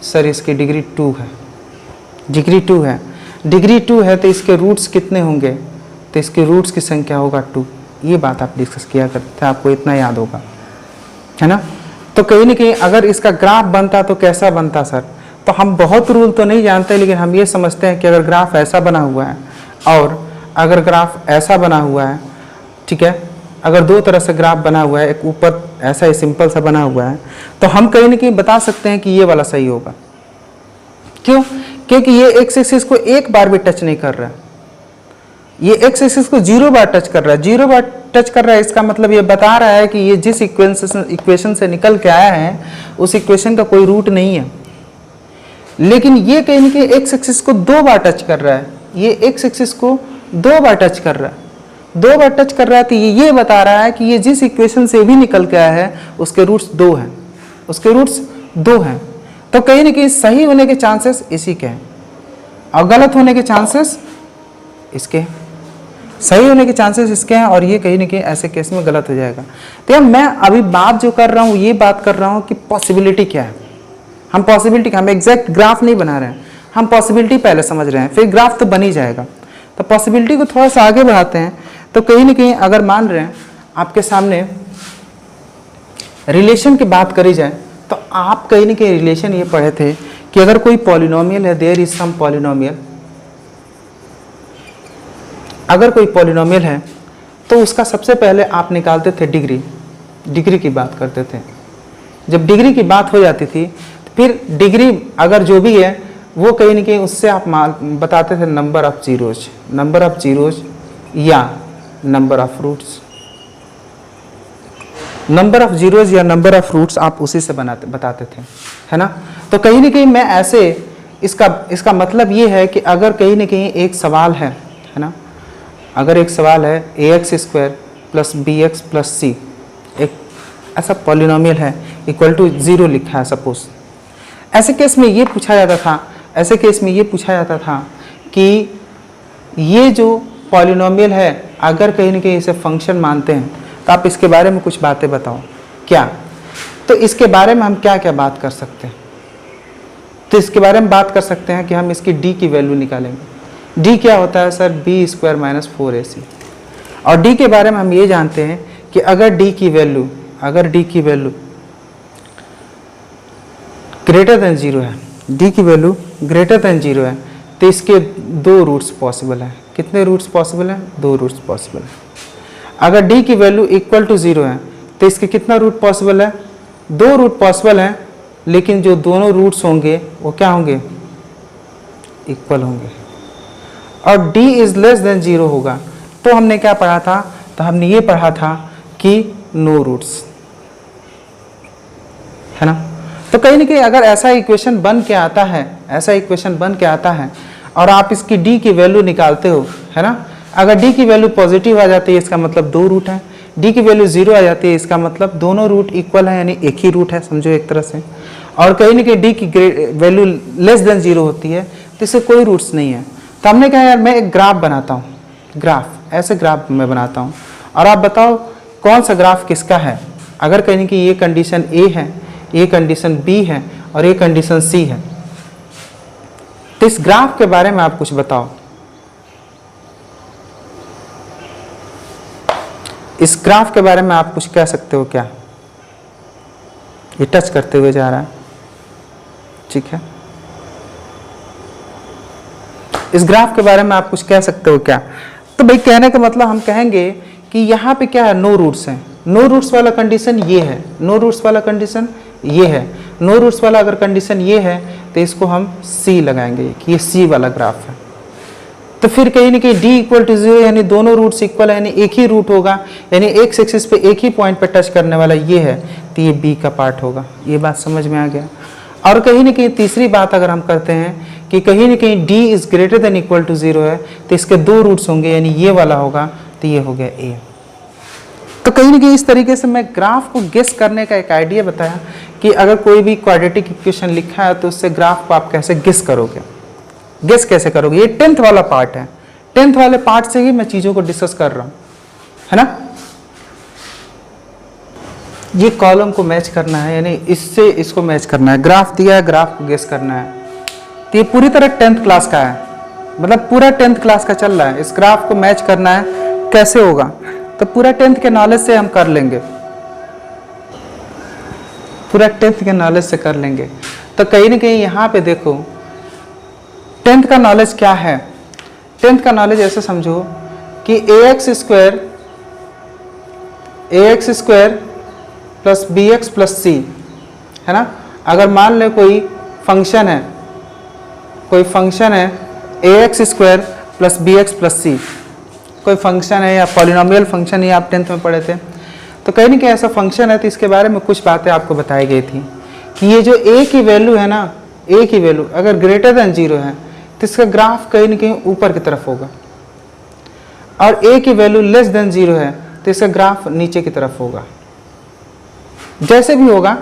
सर इसकी डिग्री 2 है, डिग्री 2 है। डिग्री 2 है तो इसके रूट्स कितने होंगे? तो इसके रूट्स की संख्या होगा 2। ये बात आप डिस्कस किया करते थे, आपको इतना याद होगा, है ना। तो कहीं ना कहीं अगर इसका ग्राफ बनता तो कैसा बनता सर? तो हम बहुत रूल तो नहीं जानते, लेकिन हम ये समझते हैं कि अगर ग्राफ ऐसा बना हुआ है और अगर ग्राफ ऐसा बना हुआ है, ठीक है, अगर दो तरह से ग्राफ बना हुआ है, एक ऊपर ऐसा ही सिंपल सा बना हुआ है, तो हम कहीं ना कहीं बता सकते हैं कि ये वाला सही होगा। क्यों? क्योंकि ये एक्स एक्सिस को एक बार भी टच नहीं कर रहा है, ये एक्स एक्सिस को 0 बार टच कर रहा है, 0 बार टच कर रहा है। इसका मतलब ये बता रहा है कि ये जिस इक्वेशन से निकल के आया है उस इक्वेशन का कोई रूट नहीं है। लेकिन ये कहीं ना कहीं एक्स एक्सिस को 2 बार टच कर रहा है, ये एक्स एक्सिस को 2 बार टच कर रहा है, 2 बार टच कर रहा है। तो ये बता रहा है कि ये जिस इक्वेशन से भी निकल के आया है उसके रूट्स 2 हैं, उसके रूट्स 2 हैं। तो कहीं ना कहीं सही होने के चांसेस इसी के हैं और गलत होने के चांसेस इसके हैं। सही होने के चांसेस इसके हैं और ये कहीं ना कहीं ऐसे केस में गलत हो जाएगा। तो यार मैं अभी बात जो कर रहा हूँ ये बात कर रहा हूँ कि पॉसिबिलिटी क्या है। हम पॉसिबिलिटी, हम एग्जैक्ट ग्राफ नहीं बना रहे हैं, हम पॉसिबिलिटी पहले समझ रहे हैं, फिर ग्राफ तो बन ही जाएगा। तो पॉसिबिलिटी को थोड़ा सा आगे बढ़ाते हैं। तो कहीं ना कहीं अगर मान रहे हैं आपके सामने रिलेशन की बात करी जाए, तो आप कहीं ना कहीं रिलेशन ये पढ़े थे कि अगर कोई पॉलिनोमियल है, देयर इज सम पॉलिनोमियल, अगर कोई पॉलिनोमियल है तो उसका सबसे पहले आप निकालते थे डिग्री, डिग्री की बात करते थे। जब डिग्री की बात हो जाती थी फिर डिग्री अगर जो भी है वो कहीं ना कहीं उससे आप बताते थे number of zeros, number of zeros या number of roots, number of zeros या नंबर ऑफ रूट्स आप उसी से बताते थे, है ना। तो कहीं ना कहीं मैं ऐसे इसका मतलब ये है कि अगर कहीं ना कहीं एक सवाल है ना, अगर एक सवाल है ax² + bx + c, एक ऐसा पॉलिनोमियल है इक्वल टू 0 लिखा है सपोज, ऐसे केस में ये पूछा जाता था, ऐसे केस में ये पूछा जाता था कि ये जो पॉलिनोमियल है अगर कहीं ना कहीं इसे फंक्शन मानते हैं तो आप इसके बारे में कुछ बातें बताओ क्या। तो इसके बारे में हम क्या क्या बात कर सकते हैं? तो इसके बारे में बात कर सकते हैं कि हम इसकी d की वैल्यू निकालेंगे। d क्या होता है सर? b² - 4ac। और d के बारे में हम ये जानते हैं कि अगर d की वैल्यू ग्रेटर देन 0 है, d की वैल्यू ग्रेटर देन 0 है, तो इसके 2 रूट्स पॉसिबल हैं। कितने रूट्स पॉसिबल हैं? 2 रूट्स पॉसिबल हैं। अगर d की वैल्यू इक्वल टू 0 है तो इसके कितना रूट पॉसिबल है? 2 रूट पॉसिबल हैं, लेकिन जो दोनों रूट्स होंगे वो क्या होंगे? इक्वल होंगे। और d इज लेस देन 0 होगा। तो हमने क्या पढ़ा था? तो हमने ये पढ़ा था कि नो रूट्स, है ना। तो कहीं ना कहीं अगर ऐसा इक्वेशन बन के आता है, ऐसा इक्वेशन बन के आता है और आप इसकी d की वैल्यू निकालते हो, है ना, अगर d की वैल्यू पॉजिटिव आ जाती है इसका मतलब 2 रूट है, d की वैल्यू 0 आ जाती है इसका मतलब दोनों रूट इक्वल है, यानी एक ही रूट है, समझो एक तरह से। और कहीं ना कहीं d की वैल्यू लेस देन 0 होती है तो इससे कोई रूट्स नहीं है। तो हमने कहा यार मैं एक ग्राफ बनाता हूँ, ग्राफ, ऐसे ग्राफ मैं बनाता हूँ और आप बताओ कौन सा ग्राफ किसका है। अगर कहीं कि ये कंडीशन A है, ये कंडीशन B है और ये कंडीशन C है, तो इस ग्राफ के बारे में आप कुछ बताओ। इस ग्राफ के बारे में आप कुछ कह सकते हो क्या? ये टच करते हुए जा रहा है, ठीक है। इस ग्राफ के बारे में आप कुछ कह सकते हो क्या? तो भाई कहने का मतलब हम कहेंगे कि यहाँ पे क्या है? नो रूट्स है। नो रूट्स वाला कंडीशन ये है, नो रूट्स वाला कंडीशन ये है, नो रूट्स वाला अगर कंडीशन ये है तो इसको हम C लगाएंगे कि ये C वाला ग्राफ है। तो फिर कहीं ना कहीं d इक्वल टू 0 यानी दोनों रूट्स इक्वल है, यानी एक ही रूट होगा, यानी एक्स एक्सिस पे एक ही पॉइंट पे टच करने वाला ये है, तो ये b का पार्ट होगा। ये बात समझ में आ गया। और कहीं ना कहीं तीसरी बात अगर हम करते हैं कि कहीं ना कहीं d is greater than equal to 0 है, तो इसके दो रूट्स होंगे, यानी ये वाला होगा, तो ये हो गया a। तो कहीं ना कहीं इस तरीके से मैं ग्राफ को गेस करने का एक आइडिया बताया कि अगर कोई भी क्वाड्रेटिक इक्वेशन लिखा है तो उससे ग्राफ को आप कैसे गेस करोगे, गेस कैसे करोगे। ये 10th वाला पार्ट है, 10th वाले पार्ट से ही मैं चीज़ों को डिस्कस कर रहा हूँ, है ना। ये कॉलम को मैच करना है, यानी इससे इसको मैच करना है, ग्राफ दिया है, ग्राफ को गेस करना है। तो ये पूरी तरह 10th क्लास का है, मतलब पूरा 10th क्लास का चल रहा है। इस ग्राफ को मैच करना है, कैसे होगा, तो पूरा 10th के नॉलेज से हम कर लेंगे, पूरा 10th के नॉलेज से कर लेंगे। तो कहीं ना कहीं यहाँ पे देखो 10th का नॉलेज क्या है। 10th का नॉलेज ऐसे समझो कि ax square plus B X plus C, है ना। अगर मान ले कोई फंक्शन है, कोई फंक्शन है ax square plus B X plus C, कोई फंक्शन है या पॉलिनोमियल फंक्शन, ये आप 10th में पढ़े थे। तो कहीं ना कहीं ऐसा फंक्शन है, तो इसके बारे में कुछ बातें आपको बताई गई थी कि ये जो a की वैल्यू है ना, a की वैल्यू अगर ग्रेटर देन 0 है तो इसका ग्राफ कहीं ना कहीं ऊपर की तरफ होगा, और a की वैल्यू लेस देन 0 है तो इसका ग्राफ नीचे की तरफ होगा। जैसे भी होगा,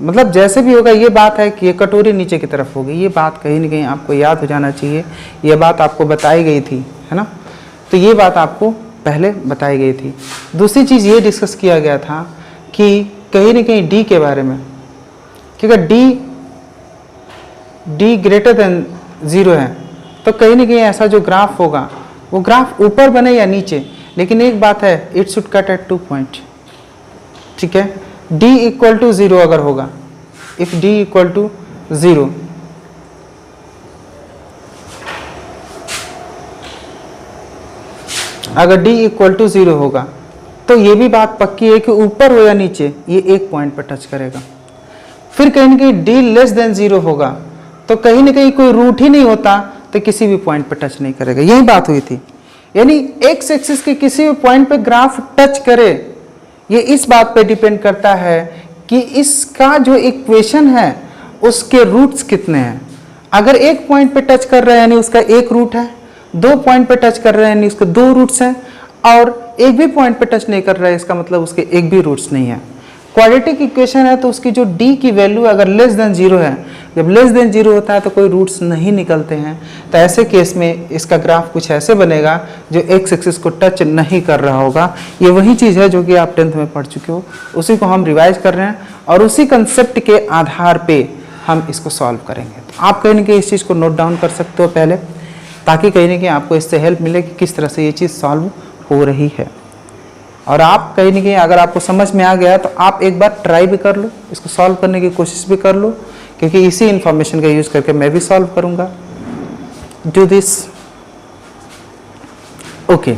मतलब जैसे भी होगा, ये बात है कि ये कटोरी नीचे की तरफ होगी। ये बात कहीं ना कहीं आपको याद हो जाना चाहिए, ये बात आपको बताई गई थी, है ना। तो ये बात आपको पहले बताई गई थी। दूसरी चीज़ ये डिस्कस किया गया था कि कहीं ना कहीं d के बारे में, क्योंकि d ग्रेटर देन 0 है, तो कहीं ना कहीं ऐसा जो ग्राफ होगा वो ग्राफ ऊपर बने या नीचे, लेकिन एक बात है, it should cut at 2 point, ठीक है। d इक्वल टू 0 अगर होगा, इफ d इक्वल टू 0, अगर d इक्वल टू 0 होगा तो ये भी बात पक्की है कि ऊपर हो या नीचे ये एक पॉइंट पर टच करेगा। फिर कहीं ना कहीं d लेस देन 0 होगा तो कहीं ना कहीं कोई रूट ही नहीं होता, तो किसी भी पॉइंट पर टच नहीं करेगा। यही बात हुई थी, यानी एक्स एक्सिस के किसी भी पॉइंट पे ग्राफ टच करे, ये इस बात पे डिपेंड करता है कि इसका जो इक्वेशन है उसके रूट्स कितने हैं। अगर एक पॉइंट पे टच कर रहे हैं यानी उसका एक रूट है, 2 पॉइंट पे टच कर रहे हैं यानी उसके 2 रूट्स हैं, और एक भी पॉइंट पे टच नहीं कर रहा है इसका मतलब उसके एक भी रूट्स नहीं है। क्वाड्रेटिक इक्वेशन है तो उसकी जो d की वैल्यू अगर लेस देन 0 है, जब लेस देन 0 होता है तो कोई रूट्स नहीं निकलते हैं, तो ऐसे केस में इसका ग्राफ कुछ ऐसे बनेगा जो एक्स एक्सिस को टच नहीं कर रहा होगा। ये वही चीज़ है जो कि आप 10th में पढ़ चुके हो, उसी को हम रिवाइज कर रहे हैं और उसी कंसेप्ट के आधार पर हम इसको सॉल्व करेंगे। तो आप कहीं ना कहीं इस चीज़ को नोट डाउन कर सकते हो पहले, ताकि कहीं ना कहीं आपको इससे हेल्प मिले कि किस तरह से ये चीज़ सॉल्व हो रही है। और आप कहीं ना कहीं अगर आपको समझ में आ गया तो आप एक बार ट्राई भी कर लो, इसको सॉल्व करने की कोशिश भी कर लो, क्योंकि इसी इंफॉर्मेशन का यूज़ करके मैं भी सॉल्व करूँगा। Do this, okay.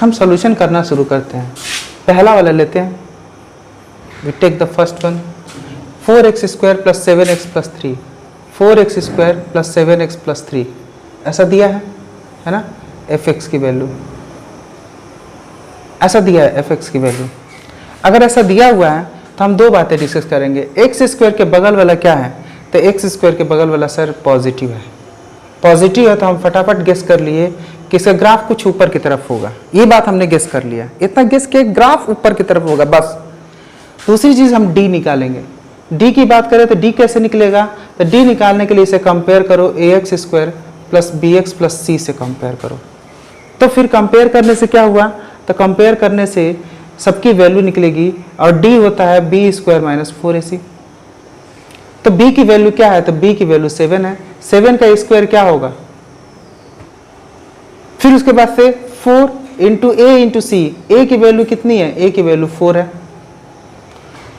हम सॉल्यूशन करना शुरू करते हैं। पहला वाला लेते हैं, we take the first one, 4x square plus 7x plus 3, 4x square plus 7x plus 3 ऐसा दिया है ना, fx की वैल्यू ऐसा दिया है, fx की वैल्यू। अगर ऐसा दिया हुआ है तो हम दो बातें डिस्कस करेंगे। x स्क्वायर के बगल वाला क्या है, तो x स्क्वायर के बगल वाला सर पॉजिटिव है। पॉजिटिव है तो हम फटाफट गेस कर लिए कि इसका ग्राफ कुछ ऊपर की तरफ होगा, ये बात हमने गेस कर लिया। इतना गेस कि ग्राफ ऊपर की तरफ होगा बस। दूसरी चीज़ हम d निकालेंगे। d की बात करें तो d कैसे निकलेगा, तो d निकालने के लिए इसे कंपेयर करो ax square plus B X plus C से कंपेयर करो। तो फिर कंपेयर करने से क्या हुआ, तो कंपेयर करने से सबकी वैल्यू निकलेगी और d होता है बी स्क्वायर माइनस 4ac। तो b की वैल्यू क्या है, तो b की वैल्यू 7 है। 7 का स्क्वायर क्या होगा, फिर उसके बाद से 4 इंटू ए इंटू सी। ए की वैल्यू कितनी है, a की वैल्यू 4 है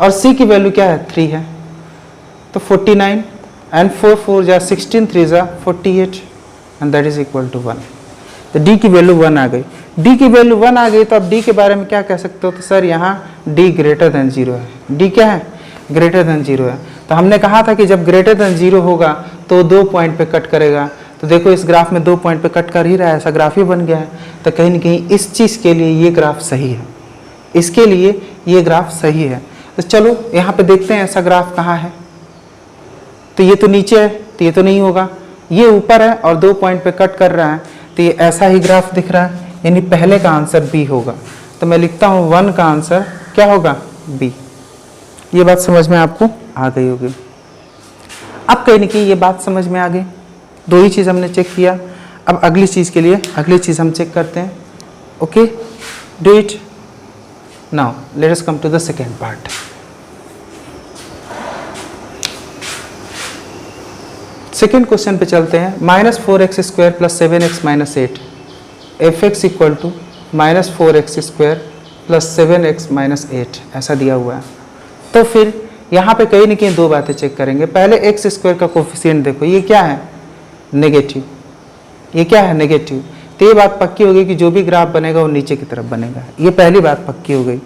और c की वैल्यू क्या है 3 है। तो 49 एंड 4 4 जा 16 3 जा 48 and that is equal to 1। तो d की वैल्यू 1 आ गई। d की वैल्यू 1 आ गई तो अब d के बारे में क्या कह सकते हो, तो सर यहाँ d ग्रेटर देन 0 है। d क्या है, ग्रेटर देन 0 है। तो हमने कहा था कि जब ग्रेटर देन 0 होगा तो 2 पॉइंट पे कट करेगा। तो देखो इस ग्राफ में 2 पॉइंट पे कट कर ही रहा है, ऐसा ग्राफ ही बन गया है। तो कहीं ना कहीं इस चीज़ के लिए ये ग्राफ सही है, इसके लिए ये ग्राफ सही है। तो चलो यहाँ पे देखते हैं ऐसा ग्राफ कहाँ है। तो ये तो नीचे है तो ये तो नहीं होगा, ये ऊपर है और 2 पॉइंट पे कट कर रहा है तो ये ऐसा ही ग्राफ दिख रहा है, यानी पहले का आंसर बी होगा। तो मैं लिखता हूँ 1 का आंसर क्या होगा, बी। ये बात समझ में आपको आ गई होगी। अब कहीं ना कहीं ये बात समझ में आ गई, दो ही चीज़ हमने चेक किया। अब अगली चीज़ के लिए अगली चीज़ हम चेक करते हैं। Okay, do it now. Let us come to the second part. Second question पे चलते हैं। -4x² + 7x - 8 f(x) equal to -4x² + 7x - 8 ऐसा दिया हुआ है। तो फिर यहाँ पे कहीं ना कहीं दो बातें चेक करेंगे। पहले x² का कोफिशिएंट देखो, ये क्या है, नेगेटिव। ये क्या है, नेगेटिव। तो ये बात पक्की हो गई कि जो भी ग्राफ बनेगा वो नीचे की तरफ बनेगा, ये पहली बात पक्की हो गई।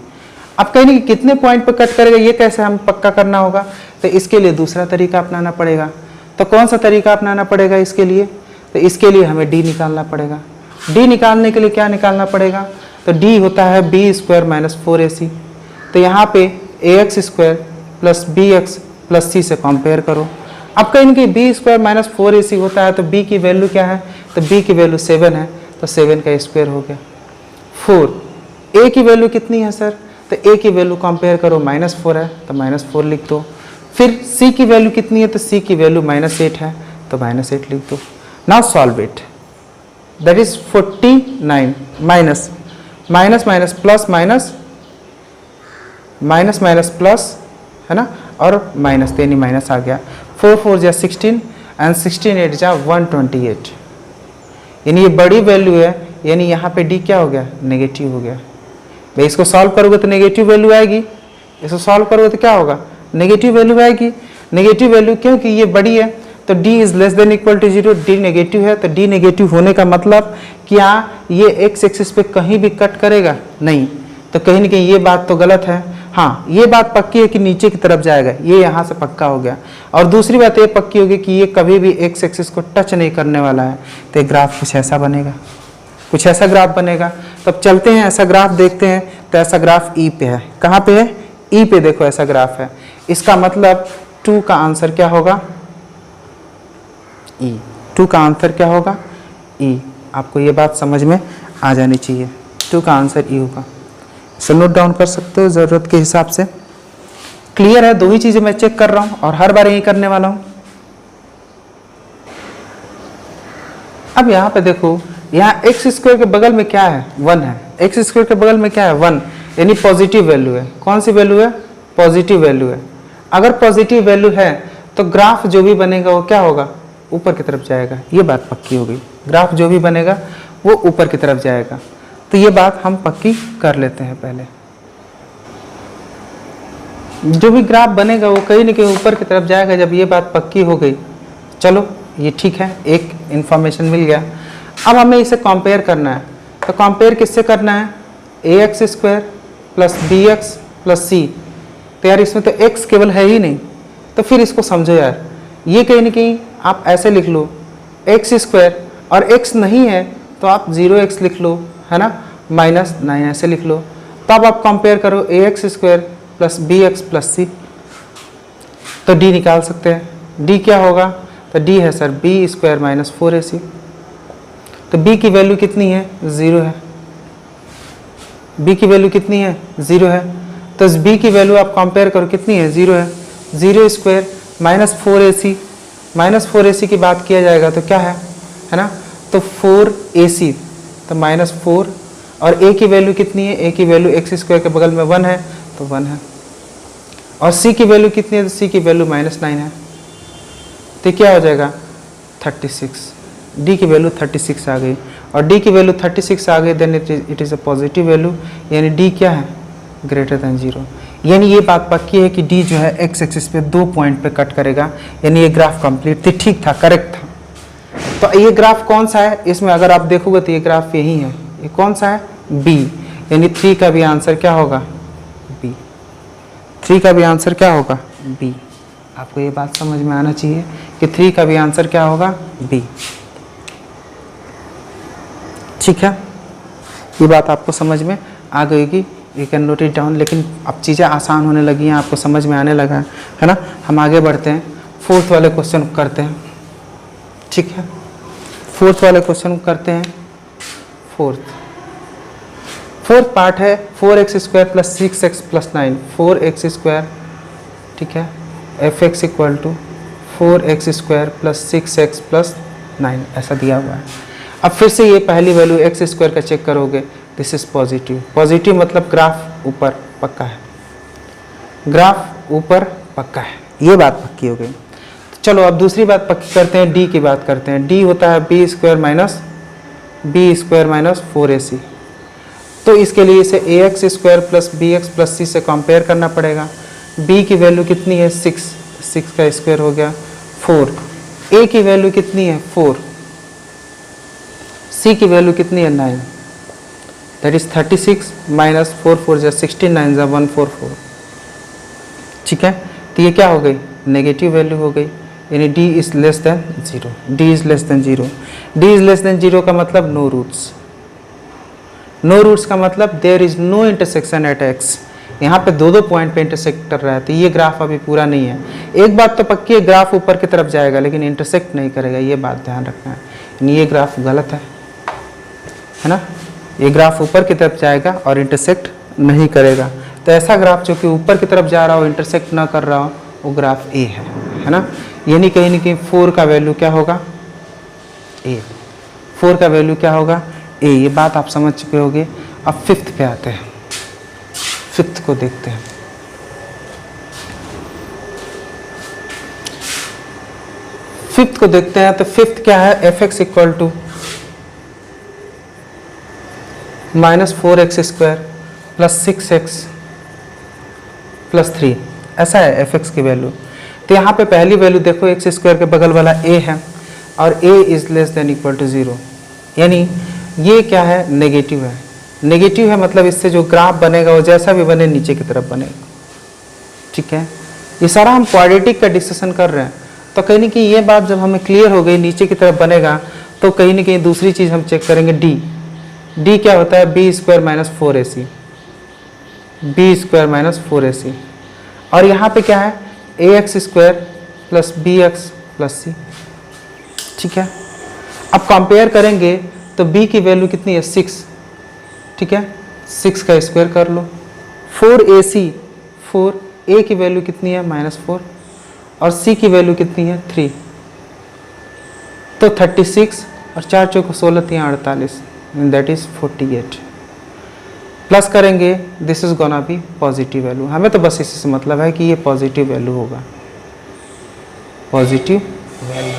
अब कहीं नहीं कितने पॉइंट पर कट करेगा ये कैसे हम पक्का करना होगा, तो इसके लिए दूसरा तरीका अपनाना पड़ेगा। तो कौन सा तरीका अपनाना पड़ेगा इसके लिए, तो इसके लिए हमें डी निकालना पड़ेगा। डी निकालने के लिए क्या निकालना पड़ेगा, तो डी होता है b² - 4ac। तो यहाँ पे ax² + bx + c से कंपेयर करो। अब कहीं कि b² - 4ac होता है तो b की वैल्यू क्या है, तो b की वैल्यू 7 है, तो 7 का स्क्वायर हो गया। 4 a की वैल्यू कितनी है सर, तो a की वैल्यू कंपेयर करो, -4 है तो -4 लिख दो। फिर c की वैल्यू कितनी है, तो c की वैल्यू -8 है तो -8 लिख दो। Now solve it, that is 49 minus plus है ना, और माइनस यानी माइनस आ गया। 4 4 जा 16 एंड 16 8 जा 128, यानी ये बड़ी वैल्यू है, यानी यहाँ पे d क्या हो गया, नेगेटिव हो गया। भाई इसको सॉल्व करोगे तो नेगेटिव वैल्यू आएगी, इसको सॉल्व करोगे तो क्या होगा, नेगेटिव वैल्यू आएगी। नेगेटिव वैल्यू क्योंकि ये बड़ी है तो d is less than equal to 0, d negative है तो d नेगेटिव होने का मतलब क्या ये x एक्सिस पे कहीं भी कट करेगा नहीं, तो कहीं ना कहीं ये बात तो गलत है। हाँ, ये बात पक्की है कि नीचे की तरफ जाएगा, ये यहाँ से पक्का हो गया। और दूसरी बात ये पक्की होगी कि ये कभी भी x एक्सिस को टच नहीं करने वाला है, तो ग्राफ कुछ ऐसा बनेगा, कुछ ऐसा ग्राफ बनेगा। तब चलते हैं ऐसा ग्राफ देखते हैं। तो ऐसा ग्राफ ई पे है, कहाँ पे है, ई पे देखो ऐसा ग्राफ है। इसका मतलब 2 का आंसर क्या होगा, ई। 2 का आंसर क्या होगा, ई। आपको ये बात समझ में आ जानी चाहिए, 2 का आंसर ई होगा। इसे नोट डाउन कर सकते हो ज़रूरत के हिसाब से। क्लियर है, दो ही चीज़ें मैं चेक कर रहा हूँ और हर बार यही करने वाला हूँ। अब यहाँ पे देखो, यहाँ x² के बगल में क्या है, 1 है। x² के बगल में क्या है, 1, यानी पॉजिटिव वैल्यू है। कौन सी वैल्यू है, पॉजिटिव वैल्यू है। अगर पॉजिटिव वैल्यू है तो ग्राफ जो भी बनेगा वो क्या होगा, ऊपर की तरफ जाएगा। ये बात पक्की हो गई, ग्राफ जो भी बनेगा वो ऊपर की तरफ जाएगा। तो ये बात हम पक्की कर लेते हैं। पहले जो भी ग्राफ बनेगा वो कहीं ना कहीं ऊपर की तरफ जाएगा। जब ये बात पक्की हो गई, चलो ये ठीक है, एक इंफॉर्मेशन मिल गया। अब हमें इसे कंपेयर करना है, तो कंपेयर किससे करना है, ax² + bx + c। तो यार इसमें तो x केवल है ही नहीं, तो फिर इसको समझो यार। ये कहीं ना कहीं आप ऐसे लिख लो x² और x नहीं है तो आप 0x लिख लो, है ना, -9 ऐसे लिख लो। तब आप कंपेयर करो ax² + bx + c, तो d निकाल सकते हैं। d क्या होगा, तो d है सर b² - 4ac। तो b की वैल्यू कितनी है, 0 है। b की वैल्यू कितनी है, 0 है। तो इस b की वैल्यू आप कंपेयर करो कितनी है, 0 है। 0² - 4ac की बात किया जाएगा तो क्या है ना, तो 4ac, तो -4। और a की वैल्यू कितनी है, a की वैल्यू x² के बगल में 1 है तो 1 है। और c की वैल्यू कितनी है, तो c की वैल्यू -9 है। तो क्या हो जाएगा, 36। d की वैल्यू 36 आ गई, और d की वैल्यू 36 आ गई, then it is a positive value, यानी d क्या है, ग्रेटर देन 0। यानी ये बात पक्की है कि d जो है x एक्सिस पे 2 पॉइंट पे कट करेगा, यानी ये ग्राफ कंप्लीट थी, ठीक था, करेक्ट था। तो ये ग्राफ कौन सा है, इसमें अगर आप देखोगे तो ये ग्राफ यही है। ये कौन सा है, b, यानी 3 का भी आंसर क्या होगा, b। 3 का भी आंसर क्या होगा, b। आपको ये बात समझ में आना चाहिए कि 3 का भी आंसर क्या होगा, b। ठीक है, ये बात आपको समझ में आ गई कि you can note it down. लेकिन अब चीज़ें आसान होने लगी हैं, आपको समझ में आने लगा है ना। हम आगे बढ़ते हैं। फोर्थ वाले क्वेश्चन को करते हैं, ठीक है। फोर्थ वाले क्वेश्चन को करते हैं। फोर्थ पार्ट है 4x² + 6x + 9, 4x², ठीक है, fx = 4x² + 6x + 9 ऐसा दिया हुआ है। अब फिर से ये पहली वैल्यू x² का चेक करोगे, दिस इज पॉजिटिव। पॉजिटिव मतलब ग्राफ ऊपर पक्का है, ग्राफ ऊपर पक्का है, ये बात पक्की हो गई। तो चलो अब दूसरी बात पक्की करते हैं, डी की बात करते हैं। डी होता है b² - 4ac। तो इसके लिए इसे ax² + bx + c से कंपेयर करना पड़ेगा। b की वैल्यू कितनी है 6, 6 का स्क्वायर हो गया 4। a की वैल्यू कितनी है 4, c की वैल्यू कितनी है 9, दैट इज 36 - 4 4 जा 16 9 जा 144, ठीक है। तो ये क्या हो गई, नेगेटिव वैल्यू हो गई, यानी d is less than 0। d is less than 0, d is less than 0 का मतलब नो रूट्स। नो रूट्स का मतलब there is no intersection at x। यहाँ पे दो पॉइंट पे इंटरसेक्ट कर रहा है, तो ये ग्राफ अभी पूरा नहीं है। एक बात तो पक्की है, ग्राफ ऊपर की तरफ जाएगा लेकिन इंटरसेक्ट नहीं करेगा, ये बात ध्यान रखना है। यानी ये ग्राफ गलत है ना, ये ग्राफ ऊपर की तरफ जाएगा और इंटरसेक्ट नहीं करेगा। तो ऐसा ग्राफ जो कि ऊपर की तरफ जा रहा हो, इंटरसेक्ट ना कर रहा हो, वो ग्राफ ए है ना। यानी कहीं ना कहीं 4 का वैल्यू क्या होगा ए, 4 का वैल्यू क्या होगा ए, ये बात आप समझ चुके होंगे। अब फिफ्थ पे आते हैं, फिफ्थ को देखते हैं। फिफ्थ को देखते हैं, तो फिफ्थ क्या है, fx = -4x² + 6x + 3 ऐसा है fx की वैल्यू। तो यहाँ पे पहली वैल्यू देखो, x² के बगल वाला a है और a is less than equal to 0, यानी ये क्या है, नेगेटिव है। नेगेटिव है मतलब इससे जो ग्राफ बनेगा वो जैसा भी बने नीचे की तरफ बनेगा, ठीक है। ये सारा हम क्वाड्रेटिक का डिस्कशन कर रहे हैं, तो कहीं ना कहीं ये बात जब हमें क्लियर हो गई नीचे की तरफ बनेगा, तो कहीं ना कहीं दूसरी चीज़ हम चेक करेंगे डी। डी क्या होता है, b² - 4ac, b² - 4ac। और यहाँ पे क्या है, ax² + bx + c, ठीक है। अब कंपेयर करेंगे तो b की वैल्यू कितनी है 6, ठीक है, 6 का स्क्वायर कर लो। 4ac, 4a की वैल्यू कितनी है -4 और c की वैल्यू कितनी है 3, तो 36 और 4 चौको 16 3 48, दैट इज 48। प्लस करेंगे, this is gonna be positive value. हमें तो बस इसी से मतलब है कि ये पॉजिटिव वैल्यू होगा, पॉजिटिव वैल्यू।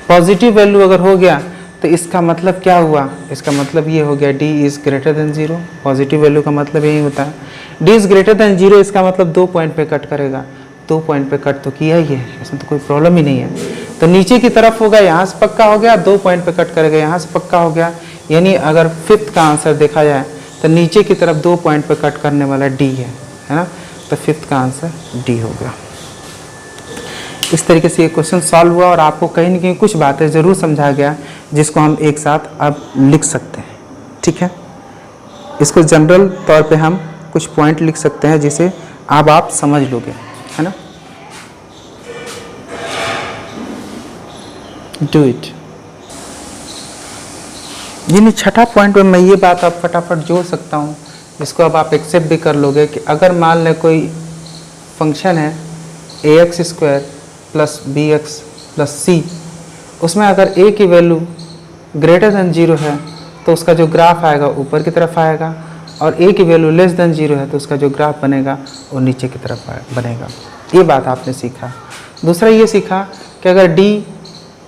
पॉजिटिव वैल्यू अगर हो गया तो इसका मतलब क्या हुआ, इसका मतलब ये हो गया d is greater then 0। Positive value का मतलब यही होता है, d इज ग्रेटर देन 0, इसका मतलब 2 पॉइंट पे कट करेगा। 2 पॉइंट पे कट तो किया ही है, इसमें तो कोई प्रॉब्लम ही नहीं है। तो नीचे की तरफ होगा, यहाँ से पक्का हो गया, 2 पॉइंट पे कट करेगा, यहाँ से पक्का हो गया। यानी अगर फिफ्थ का आंसर देखा जाए तो नीचे की तरफ 2 पॉइंट पे कट करने वाला d है ना। तो फिफ्थ का आंसर d हो गया। इस तरीके से ये क्वेश्चन सॉल्व हुआ और आपको कहीं ना कहीं कुछ बातें ज़रूर समझा गया जिसको हम एक साथ अब लिख सकते हैं, ठीक है। इसको जनरल तौर पे हम कुछ पॉइंट लिख सकते हैं जिसे अब आप समझ लोगे, है ना। Do it. यानी छठा पॉइंट में मैं ये बात आप फटाफट जोड़ सकता हूँ, जिसको अब आप एक्सेप्ट भी कर लोगे कि अगर मान लें कोई फंक्शन है ax² + bx + c, उसमें अगर a की वैल्यू ग्रेटर देन 0 है तो उसका जो ग्राफ आएगा ऊपर की तरफ आएगा, और a की वैल्यू लेस देन 0 है तो उसका जो ग्राफ बनेगा वो नीचे की तरफ बनेगा। ये बात आपने सीखा। दूसरा ये सीखा कि अगर d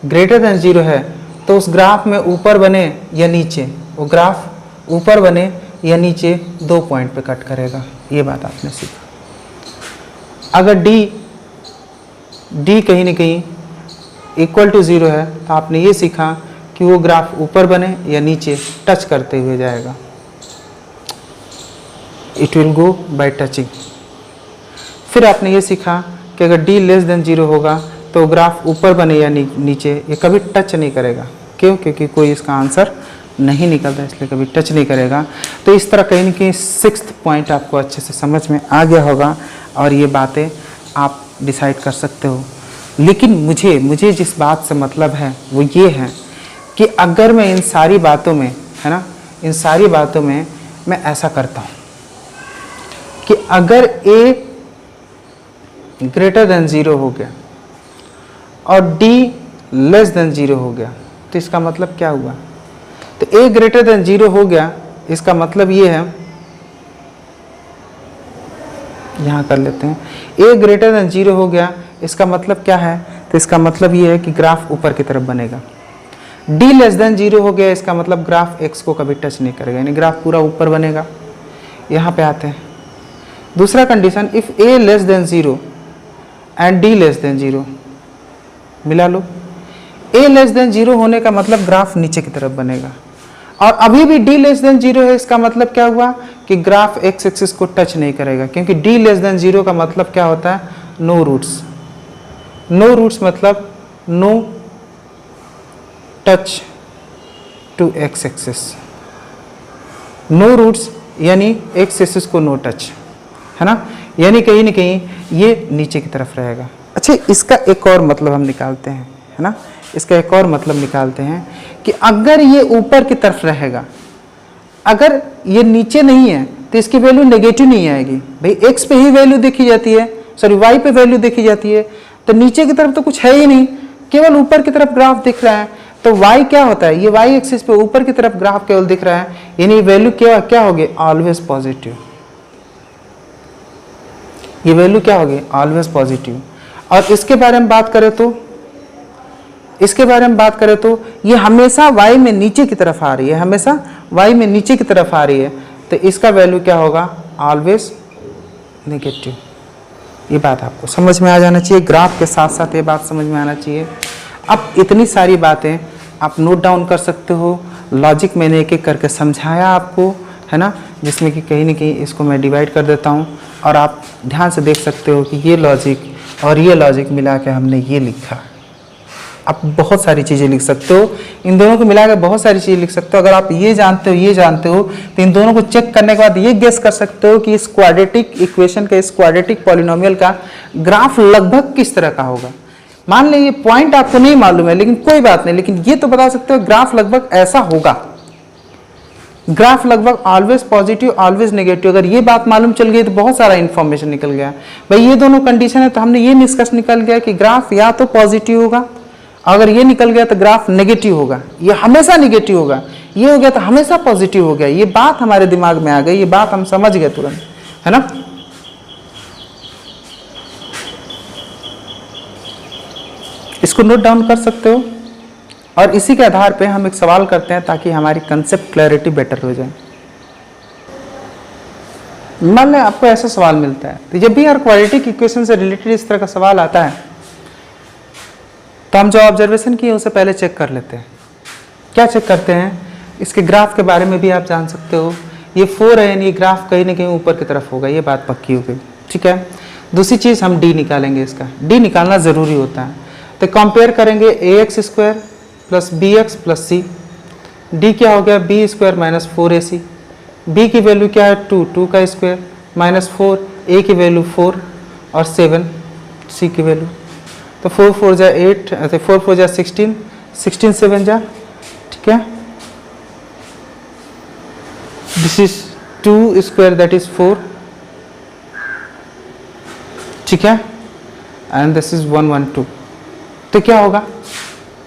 ग्रेटर देन 0 है तो उस ग्राफ में ऊपर बने या नीचे, वो ग्राफ ऊपर बने या नीचे 2 पॉइंट पे कट करेगा। ये बात आपने सीखा। अगर d कहीं ना कहीं इक्वल टू 0 है तो आपने ये सीखा कि वो ग्राफ ऊपर बने या नीचे टच करते हुए जाएगा, it will go bye touching. फिर आपने ये सीखा कि अगर d लेस देन 0 होगा तो ग्राफ ऊपर बने या नीचे, ये कभी टच नहीं करेगा। क्यों? क्योंकि कोई इसका आंसर नहीं निकलता, इसलिए कभी टच नहीं करेगा। तो इस तरह कहीं ना कहीं 6th पॉइंट आपको अच्छे से समझ में आ गया होगा और ये बातें आप डिसाइड कर सकते हो। लेकिन मुझे जिस बात से मतलब है वो ये है कि अगर मैं इन सारी बातों में, है ना, इन सारी बातों में मैं ऐसा करता हूँ कि अगर a ग्रेटर देन 0 हो गया और d लेस देन 0 हो गया, तो इसका मतलब क्या हुआ? तो a ग्रेटर देन 0 हो गया, इसका मतलब ये है, यहाँ कर लेते हैं, a ग्रेटर देन 0 हो गया, इसका मतलब क्या है? तो इसका मतलब ये है कि ग्राफ ऊपर की तरफ बनेगा। d लेस देन 0 हो गया, इसका मतलब ग्राफ x को कभी टच नहीं करेगा, यानी ग्राफ पूरा ऊपर बनेगा। यहाँ पे आते हैं दूसरा condition, if a less than 0 and d less than 0, मिला लो। a लेस देन 0 होने का मतलब ग्राफ नीचे की तरफ बनेगा, और अभी भी d लेस देन 0 है, इसका मतलब क्या हुआ कि ग्राफ x एक्सिस को टच नहीं करेगा, क्योंकि d लेस देन 0 का मतलब क्या होता है? No roots. नो रूट्स मतलब no touch to x axis. No roots यानी x एक्सिस को नो टच, है ना, यानी कहीं ना कहीं ये नीचे की तरफ रहेगा। अच्छा, इसका एक और मतलब हम निकालते हैं, है ना, इसका एक और मतलब निकालते हैं कि अगर ये ऊपर की तरफ रहेगा, अगर ये नीचे नहीं है तो इसकी वैल्यू नेगेटिव नहीं आएगी। भाई x पे ही वैल्यू देखी जाती है, सॉरी y पे वैल्यू देखी जाती है, तो नीचे की तरफ तो कुछ है ही नहीं, केवल ऊपर की तरफ ग्राफ दिख रहा है। तो y क्या होता है? ये y एक्सिस पे ऊपर की तरफ ग्राफ केवल दिख रहा है, यानी वैल्यू क्या होगी? Always positive. ये वैल्यू क्या होगी? Always positive. और इसके बारे में बात करें तो ये हमेशा y में नीचे की तरफ आ रही है, हमेशा y में नीचे की तरफ आ रही है, तो इसका वैल्यू क्या होगा? Always negative. ये बात आपको समझ में आ जाना चाहिए, ग्राफ के साथ साथ ये बात समझ में आना चाहिए। अब इतनी सारी बातें आप नोट डाउन कर सकते हो, लॉजिक मैंने एक एक करके समझाया आपको, है ना, जिसमें कि कहीं ना कहीं इसको मैं डिवाइड कर देता हूँ और आप ध्यान से देख सकते हो कि ये लॉजिक और ये लॉजिक मिला के हमने ये लिखा। आप बहुत सारी चीज़ें लिख सकते हो, इन दोनों को मिलाकर बहुत सारी चीज़ें लिख सकते हो। अगर आप ये जानते हो तो इन दोनों को चेक करने के बाद ये गेस कर सकते हो कि इस क्वाड्रेटिक इक्वेशन का, इस क्वाड्रेटिक पॉलिनोमियल का ग्राफ लगभग किस तरह का होगा। मान लें ये पॉइंट आपको नहीं मालूम है, लेकिन कोई बात नहीं, लेकिन ये तो बता सकते हो ग्राफ लगभग ऐसा होगा, ग्राफ लगभग ऑलवेज पॉजिटिव ऑलवेज नेगेटिव। अगर ये बात मालूम चल गई तो बहुत सारा इंफॉर्मेशन निकल गया। भाई ये दोनों कंडीशन है तो हमने ये निष्कर्ष निकल गया कि ग्राफ या तो पॉजिटिव होगा, अगर ये निकल गया तो ग्राफ नेगेटिव होगा, ये हमेशा नेगेटिव होगा, ये हो गया तो हमेशा पॉजिटिव हो गया। ये बात हमारे दिमाग में आ गई, ये बात हम समझ गए तुरंत, है ना। इसको नोट डाउन कर सकते हो और इसी के आधार पे हम एक सवाल करते हैं ताकि हमारी कंसेप्ट क्लैरिटी बेटर हो जाए। मान लें आपको ऐसा सवाल मिलता है, तो जब भी यार क्वाड्रेटिक इक्वेशन से रिलेटेड इस तरह का सवाल आता है तो हम जो ऑब्जर्वेशन किए उसे पहले चेक कर लेते हैं। क्या चेक करते हैं? इसके ग्राफ के बारे में भी आप जान सकते हो। ये 4 है, यानी ग्राफ कहीं ना कहीं ऊपर की तरफ होगा, ये बात पक्की हो गई, ठीक है। दूसरी चीज़ हम डी निकालेंगे, इसका डी निकालना ज़रूरी होता है। तो कंपेयर करेंगे ax² plus bx plus c। D क्या हो गया? b square minus 4ac। b की वैल्यू क्या है? 2 का स्क्वायर माइनस 4, a की वैल्यू 4 और 7 c की वैल्यू। तो 4 4 जा 8, 4 4 जा 16, 16 7 जा, ठीक है। This is 2 square that is 4, ठीक है, एंड दिस इज 1 1 2। तो क्या होगा?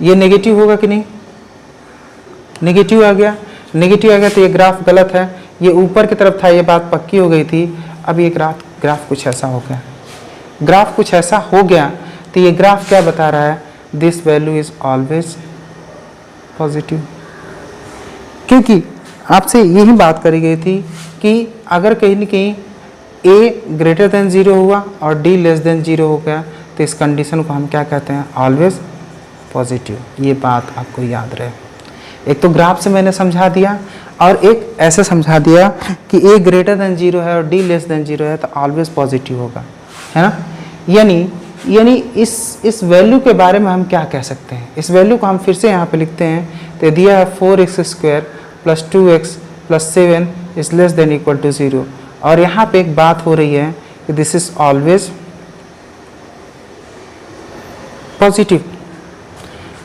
ये नेगेटिव होगा कि नहीं? नेगेटिव आ गया, नेगेटिव आ गया तो ये ग्राफ गलत है, ये ऊपर की तरफ था, ये बात पक्की हो गई थी। अब ये ग्राफ कुछ ऐसा हो गया, ग्राफ कुछ ऐसा हो गया तो ये ग्राफ क्या बता रहा है? This value is always positive. क्योंकि आपसे यही बात करी गई थी कि अगर कहीं न कहीं a ग्रेटर देन 0 हुआ और d लेस देन 0 हो गया तो इस कंडीशन को हम क्या कहते हैं? Always positive. ये बात आपको याद रहे। एक तो ग्राफ से मैंने समझा दिया और एक ऐसे समझा दिया कि a ग्रेटर देन 0 है और d लेस देन 0 है तो ऑलवेज पॉजिटिव होगा, है ना। यानी इस वैल्यू के बारे में हम क्या कह सकते हैं? इस वैल्यू को हम फिर से यहाँ पे लिखते हैं। तो दिया है 4x² plus 2x plus 7 is less than equal to 0। और यहाँ पे एक बात हो रही है कि दिस इज ऑलवेज पॉजिटिव।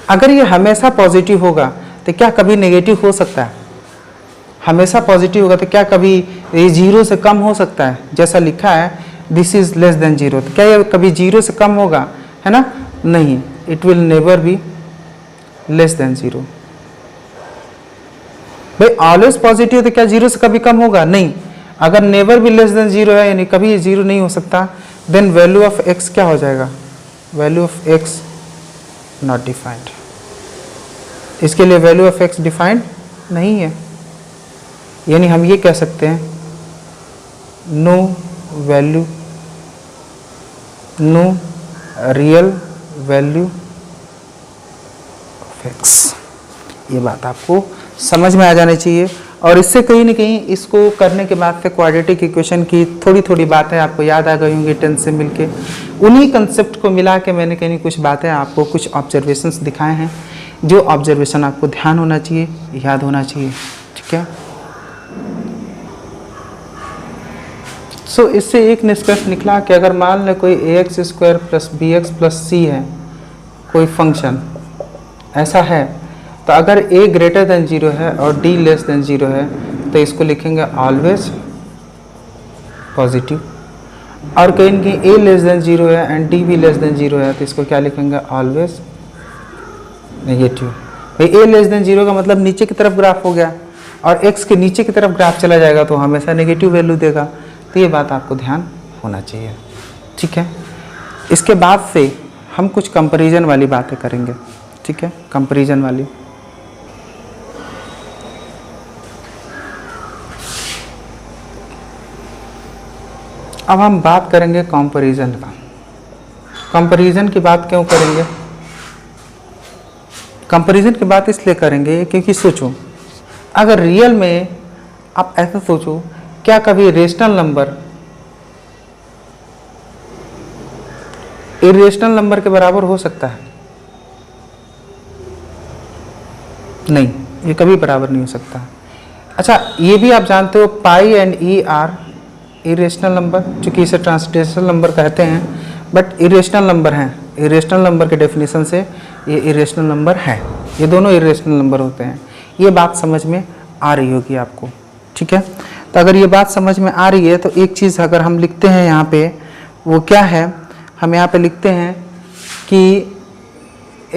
अगर ये हमेशा पॉजिटिव होगा तो क्या कभी नेगेटिव हो सकता है? हमेशा पॉजिटिव होगा तो क्या कभी ये 0 से कम हो सकता है? जैसा लिखा है दिस इज लेस देन 0, तो क्या ये कभी 0 से कम होगा? है ना, नहीं, it will never be less than 0। भाई ऑलवेज पॉजिटिव तो क्या 0 से कभी कम होगा? नहीं। अगर नेवर भी लेस देन 0 है यानी कभी 0 नहीं हो सकता, देन वैल्यू ऑफ x क्या हो जाएगा? Value of x not defined. इसके लिए वैल्यू ऑफ x डिफाइंड नहीं है, यानी हम ये कह सकते हैं no value, no real value of x। ये बात आपको समझ में आ जानी चाहिए। और इससे कहीं ना कहीं इसको करने के बाद से क्वाड्रेटिक इक्वेशन की थोड़ी थोड़ी बातें आपको याद आ गई होंगी 10 से मिलके। उन्हीं कंसेप्ट को मिला के मैंने कहीं कुछ बातें आपको, कुछ ऑब्जर्वेशंस दिखाए हैं, जो ऑब्जर्वेशन आपको ध्यान होना चाहिए, याद होना चाहिए। ठीक है, सो इससे एक निष्कर्ष निकला कि अगर मान लें कोई ax² + bx + c है, कोई फंक्शन ऐसा है, तो अगर a ग्रेटर देन 0 है और d लेस देन 0 है तो इसको लिखेंगे ऑलवेज पॉजिटिव। और कहीं कि a लेस देन 0 है एंड d भी लेस देन 0 है तो इसको क्या लिखेंगे? Always negative. भाई a लेस देन 0 का मतलब नीचे की तरफ ग्राफ हो गया, और x के नीचे की तरफ ग्राफ चला जाएगा तो हमेशा नेगेटिव वैल्यू देगा। तो ये बात आपको ध्यान होना चाहिए। ठीक है, इसके बाद से हम कुछ कंपैरिजन वाली बातें करेंगे। ठीक है, कंपैरिजन वाली। अब हम बात करेंगे कंपैरिजन का। कंपैरिजन की बात क्यों करेंगे? कंपैरिजन की बात इसलिए करेंगे क्योंकि सोचो, अगर रियल में आप ऐसा सोचो, क्या कभी रेशनल नंबर इरेशनल नंबर के बराबर हो सकता है? नहीं, ये कभी बराबर नहीं हो सकता। अच्छा, ये भी आप जानते हो pi and E are irrational number, चूँकि इसे ट्रांसलेशनल नंबर कहते हैं, बट इरेशनल नंबर हैं। इरेशनल नंबर के डेफिनेशन से ये इरेशनल नंबर है, ये दोनों इरेशनल नंबर होते हैं। ये बात समझ में आ रही होगी आपको। ठीक है, तो अगर ये बात समझ में आ रही है तो एक चीज़ अगर हम लिखते हैं यहाँ पे, वो क्या है? हम यहाँ पे लिखते हैं कि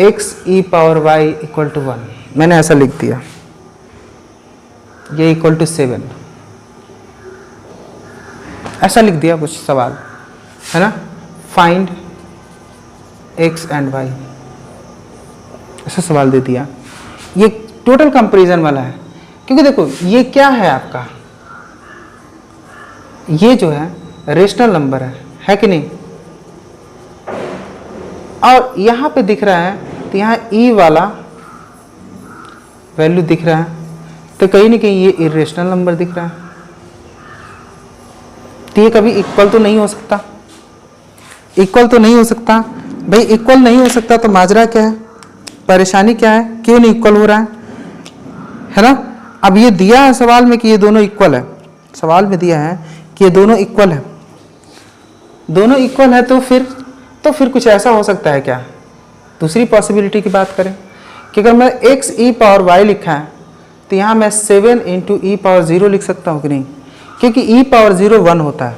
x⁴y = 1, मैंने ऐसा लिख दिया, ये = 7, ऐसा लिख दिया कुछ सवाल, है ना। फाइंड x एंड y, ऐसा सवाल दे दिया। ये टोटल कंपैरिजन वाला है, क्योंकि देखो ये क्या है आपका, ये जो है रेशनल नंबर है कि नहीं। और यहाँ पे दिख रहा है तो यहाँ e वाला वैल्यू दिख रहा है, तो कहीं ना कहीं ये इरेशनल नंबर दिख रहा है। तो ये कभी इक्वल तो नहीं हो सकता, इक्वल तो नहीं हो सकता। भाई इक्वल नहीं हो सकता तो माजरा क्या है, परेशानी क्या है, क्यों नहीं इक्वल हो रहा है ना। अब ये दिया है सवाल में कि ये दोनों इक्वल है, सवाल में दिया है कि ये दोनों इक्वल है, दोनों इक्वल है, तो फिर कुछ ऐसा हो सकता है क्या? दूसरी पॉसिबिलिटी की बात करें कि अगर मैं x⁴y लिखा है तो यहाँ मैं 7 × e⁴0 लिख सकता हूँ कि नहीं, क्योंकि e⁴0 1 होता है।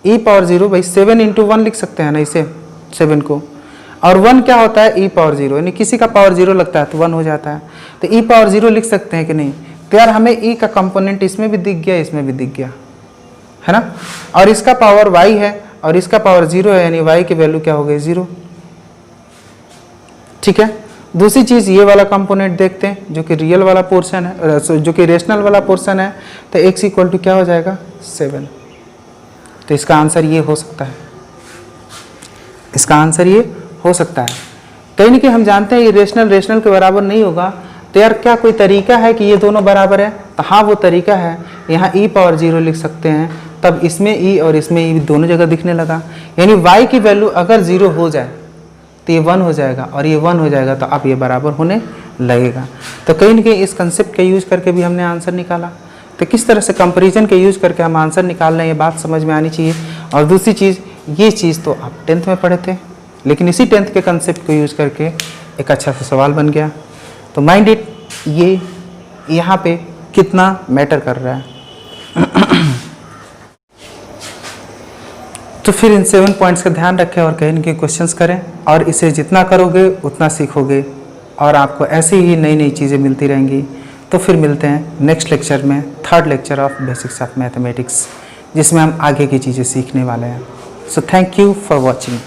e⁴0 भाई 7 × 1 लिख सकते हैं ना इसे, 7 को, और 1 क्या होता है? e⁴0, यानी किसी का पावर 0 लगता है तो 1 हो जाता है, तो e⁴0 लिख सकते हैं कि नहीं। तो यार हमें e का कंपोनेंट इसमें भी दिख गया, इसमें भी दिख गया, है ना। और इसका पावर y है और इसका पावर 0 है, यानी y की वैल्यू क्या हो गई? 0। ठीक है, दूसरी चीज़ ये वाला कंपोनेंट देखते हैं जो कि रियल वाला पोर्शन है, जो कि रेशनल वाला पोर्शन है, तो x = क्या हो जाएगा? 7। तो इसका आंसर ये हो सकता है, इसका आंसर ये हो सकता है। कहीं ना कहीं हम जानते हैं ये रेशनल के बराबर नहीं होगा, तो यार क्या कोई तरीका है कि ये दोनों बराबर है? तो हाँ, वो तरीका है, यहाँ e⁴0 लिख सकते हैं, तब इसमें e और इसमें e दोनों जगह दिखने लगा, यानी y की वैल्यू अगर 0 हो जाए तो ये 1 हो जाएगा और ये 1 हो जाएगा, तो अब ये बराबर होने लगेगा। तो कहीं ना कहीं इस कंसेप्ट का यूज़ करके भी हमने आंसर निकाला। तो किस तरह से कंपैरिजन के यूज़ करके हम आंसर निकाल रहे हैं, ये बात समझ में आनी चाहिए। और दूसरी चीज़, ये चीज़ तो आप 10th में पढ़े थे, लेकिन इसी 10th के कंसेप्ट को यूज करके एक अच्छा सा सवाल बन गया। तो माइंड इट, ये यहाँ पे कितना मैटर कर रहा है। तो फिर इन 7 पॉइंट्स का ध्यान रखें और कहीं न कहीं क्वेश्चंस करें, और इसे जितना करोगे उतना सीखोगे और आपको ऐसी ही नई नई चीज़ें मिलती रहेंगी। तो फिर मिलते हैं नेक्स्ट लेक्चर में, 3rd lecture of basics of mathematics, जिसमें हम आगे की चीज़ें सीखने वाले हैं। So thank you for watching.